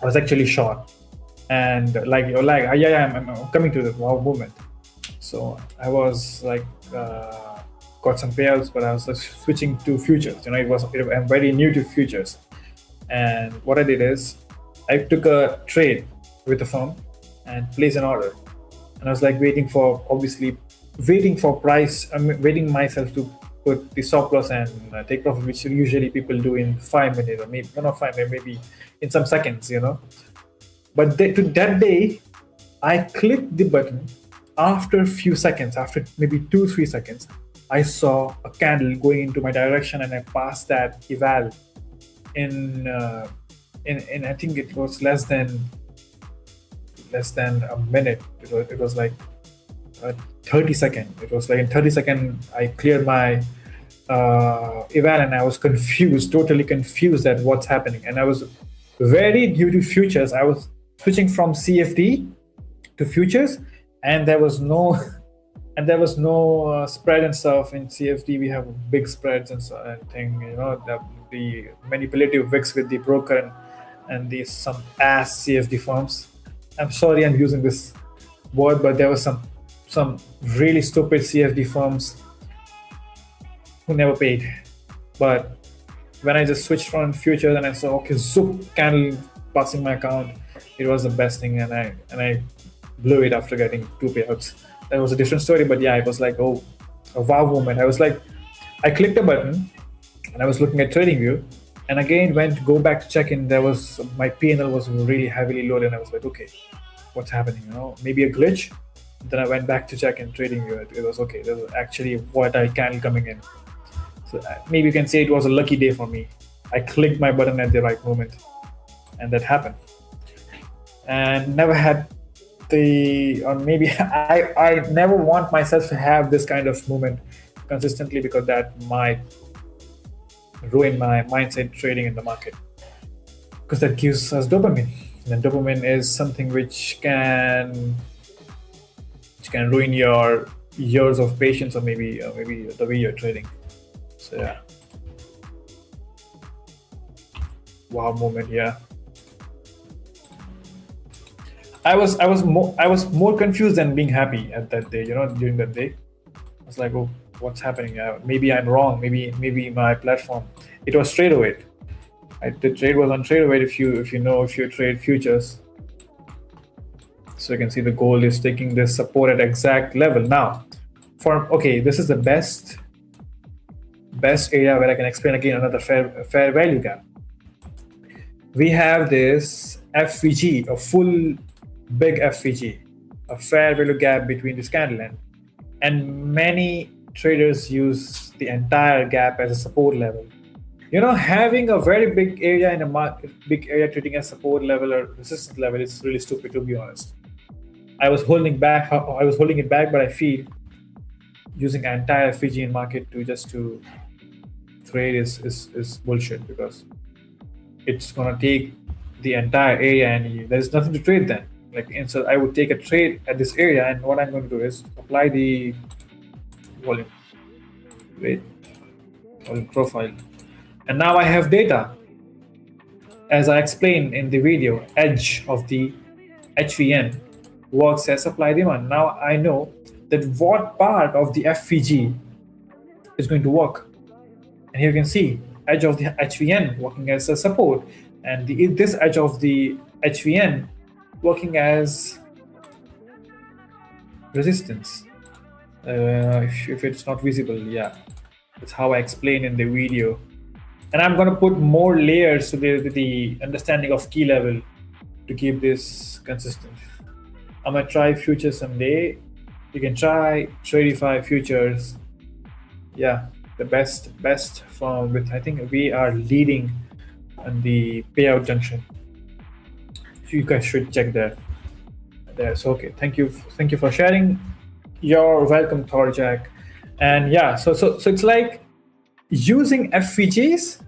I was actually short. And I'm coming to the movement. So I was got some payouts, but I was switching to futures. I'm very new to futures. And what I did is I took a trade with the firm and placed an order. And I was waiting for price. I'm waiting myself to put the stop loss and take profit, which usually people do in 5 minutes, or maybe not 5 minutes, maybe in some seconds, But that day, I clicked the button. After a few seconds, after maybe 2-3 seconds, I saw a candle going into my direction, and I passed that eval in I think it was less than a minute. It was 30 seconds. It was in 30 seconds I cleared my eval, and I was totally confused at what's happening. And I was very new to futures. I was switching from CFD to futures, and there was no spread and stuff. In CFD we have big spreads and thing, the manipulative VIX with the broker and these some ass CFD firms. I'm sorry I'm using this word, but there was some some really stupid CFD firms who never paid. But when I just switched from futures and I saw, okay, zoop, candle passing my account, it was the best thing, and I blew it after getting 2 payouts. That was a different story, but yeah, it was like, oh, a wow moment. I was like, I clicked a button and I was looking at TradingView, and again went to go back to check in. There was my P&L was really heavily loaded, and I was like, okay, what's happening? Maybe a glitch. Then I went back to check in TradingView. It was okay. There was actually what I candle coming in. So maybe you can say it was a lucky day for me. I clicked my button at the right moment, and that happened. And never had or maybe I never want myself to have this kind of movement consistently, because that might ruin my mindset trading in the market, because that gives us dopamine, and dopamine is something which can ruin your years of patience, or maybe the way you're trading. So yeah, wow moment. Yeah, I was more confused than being happy at that day. During that day, I was like, oh, what's happening? Maybe I'm wrong. Maybe my platform. It was Tradeify. The trade was on Tradeify. If you trade futures, so you can see the gold is taking this support at exact level. Now, this is the best area where I can explain again another fair value gap. We have this FVG, a full big FVG, a fair value gap between this candle and many traders use the entire gap as a support level. Having a very big area in a market, big area treating as support level or resistance level is really stupid, to be honest. I was holding it back, but I feel using an entire FVG in market to trade is bullshit, because it's gonna take the entire area and there's nothing to trade then. So I would take a trade at this area, and what I'm going to do is apply the volume profile, and now I have data. As I explained in the video, edge of the HVN works as supply demand. Now I know that what part of the FVG is going to work, and here you can see edge of the HVN working as a support, and this edge of the HVN working as resistance. If it's not visible, yeah, that's how I explain in the video. And I'm going to put more layers to the understanding of key level to keep this consistent. I'm going to try futures someday. You can try Tradeify futures. Yeah, the best firm with, I think we are leading on the payout junction. You guys should check that. So okay, thank you for sharing. You're welcome, Thorjack. And yeah, so it's like using FVGs,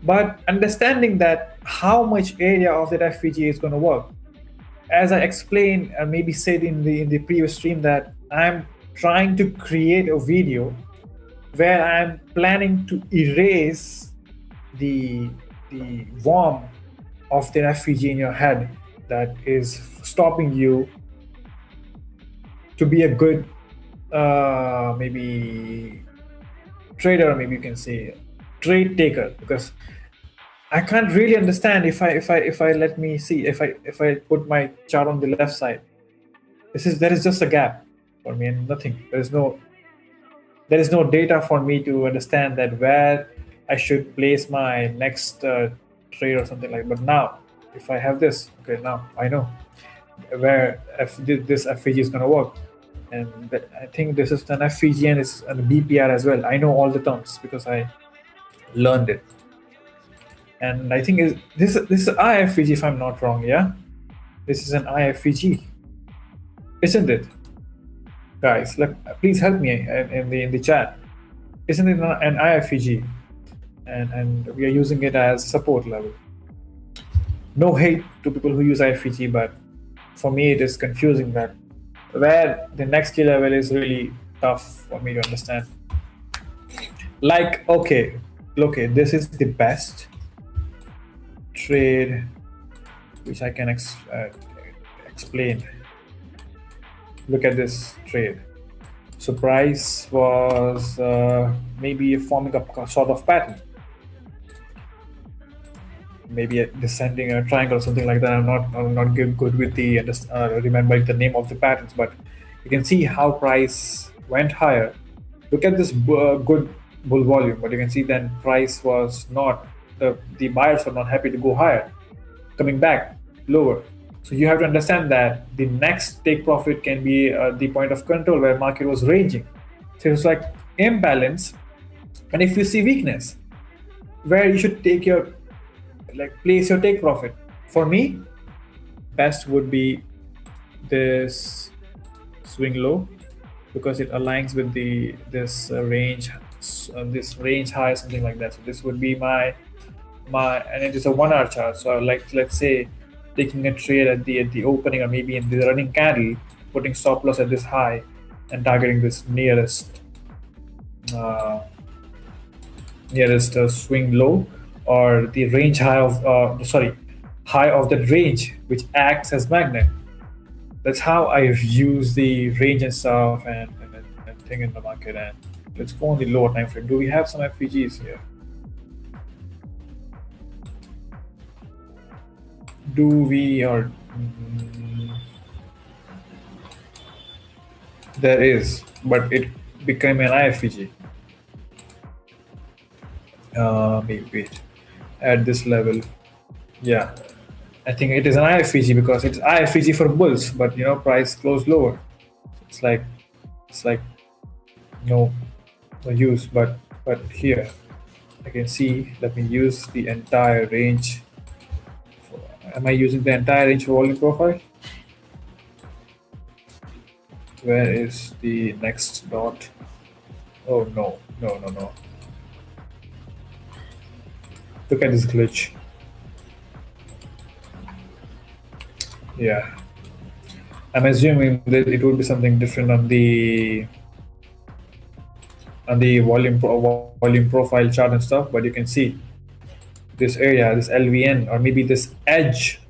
but understanding that how much area of that FVG is going to work. As I explained, and maybe said in the previous stream, that I'm trying to create a video where I'm planning to erase the worm of the FVG in your head that is stopping you to be a good maybe trader, or maybe you can say trade taker, because I can't really understand if I let me see, if I put my chart on the left side, there is just a gap for me and nothing. There is no data for me to understand that where I should place my next trade or something like that. But now, if I have this, okay, now I know where this FVG is going to work. And I think this is an FVG and it's an BPR as well. I know all the terms because I learned it. And I think this is IFVG, if I'm not wrong. Yeah, this is an IFVG, isn't it, guys? Please help me in the chat. Isn't it an IFVG? And we are using it as support level. No hate to people who use IFVG, but for me it is confusing that where the next key level is really tough for me to understand. Okay, this is the best trade which I can explain. look at this trade. So price was maybe forming a sort of pattern, maybe a descending a triangle or something like that. I'm not good with the remembering the name of the patterns, but you can see how price went higher. Look at this good bull volume, but you can see then price was not, the buyers were not happy to go higher, coming back lower. So you have to understand that the next take profit can be the point of control where market was ranging. So it's like imbalance, and if you see weakness, where you should take your place your take profit. For me, best would be this swing low, because it aligns with this range high, something like that. So this would be my and it is a 1 hour chart. So let's say taking a trade at the opening, or maybe in the running candle, putting stop loss at this high and targeting this nearest swing low, or the range high of high of that range, which acts as magnet. That's how I use the range and stuff and thing in the market. And let's go on the lower time frame. Do we have some FVGs here? Do we, or there is, but it became an IFVG. Wait, at this level, yeah, I think it is an IFVG, because it's IFVG for bulls, but price closed lower. It's like no use. But here I can see, let me use the entire range. Am I using the entire range for volume profile? Where is the next dot? Oh no. Look at this glitch. Yeah, I'm assuming that it would be something different on the volume profile chart and stuff, but you can see this area, this LVN, or maybe this edge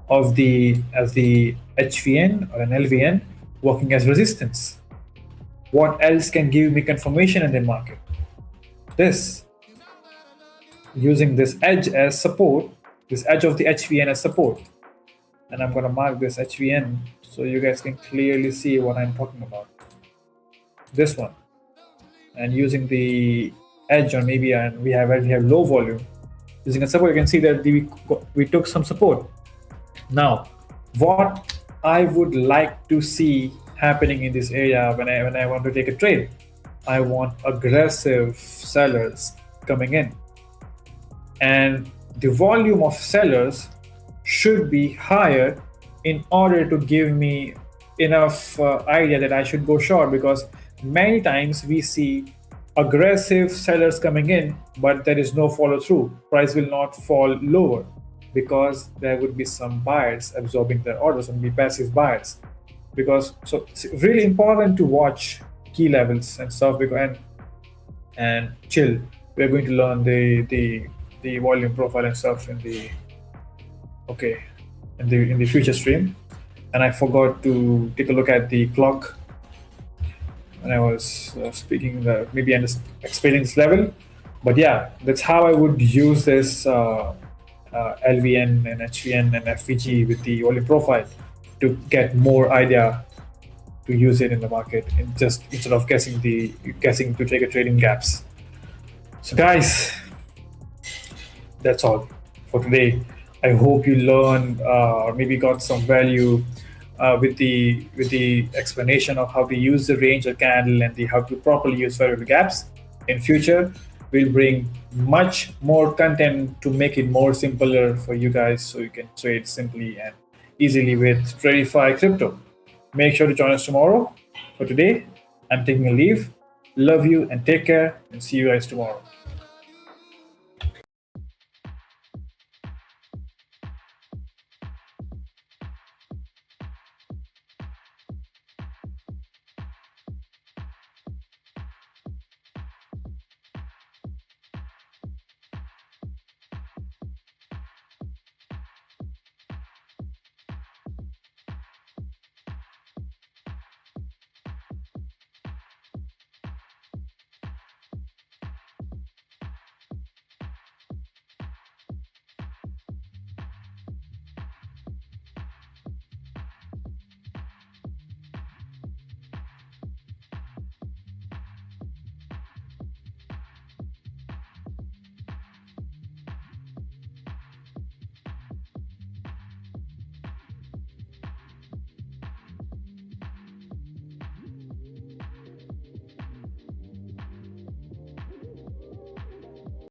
of the HVN or an LVN working as resistance. What else can give me confirmation in the market? This, using this edge as support, this edge of the HVN as support. And I'm going to mark this HVN so you guys can clearly see what I'm talking about. This one. And using the edge, or maybe we have low volume, using a support, you can see that we took some support. Now, what I would like to see happening in this area when I want to take a trade, I want aggressive sellers coming in, and the volume of sellers should be higher in order to give me enough idea that I should go short, because many times we see aggressive sellers coming in, but there is no follow through. Price will not fall lower because there would be some buyers absorbing their orders, and be passive buyers. So it's really important to watch key levels and stuff, and chill. We're going to learn the volume profile and stuff in the future stream. And I forgot to take a look at the clock when I was speaking, maybe explaining this level. But yeah, that's how I would use this LVN and HVN and FVG with the volume profile to get more idea to use it in the market, and just instead of guessing to take a trading gaps. So guys, that's all for today. I hope you learned or maybe got some value with the explanation of how to use the range or candle, and how to properly use variable gaps. In future, we'll bring much more content to make it more simpler for you guys, so you can trade simply and easily with Tradeify crypto. Make sure to join us tomorrow. For today, I'm taking a leave. Love you and take care, and see you guys tomorrow.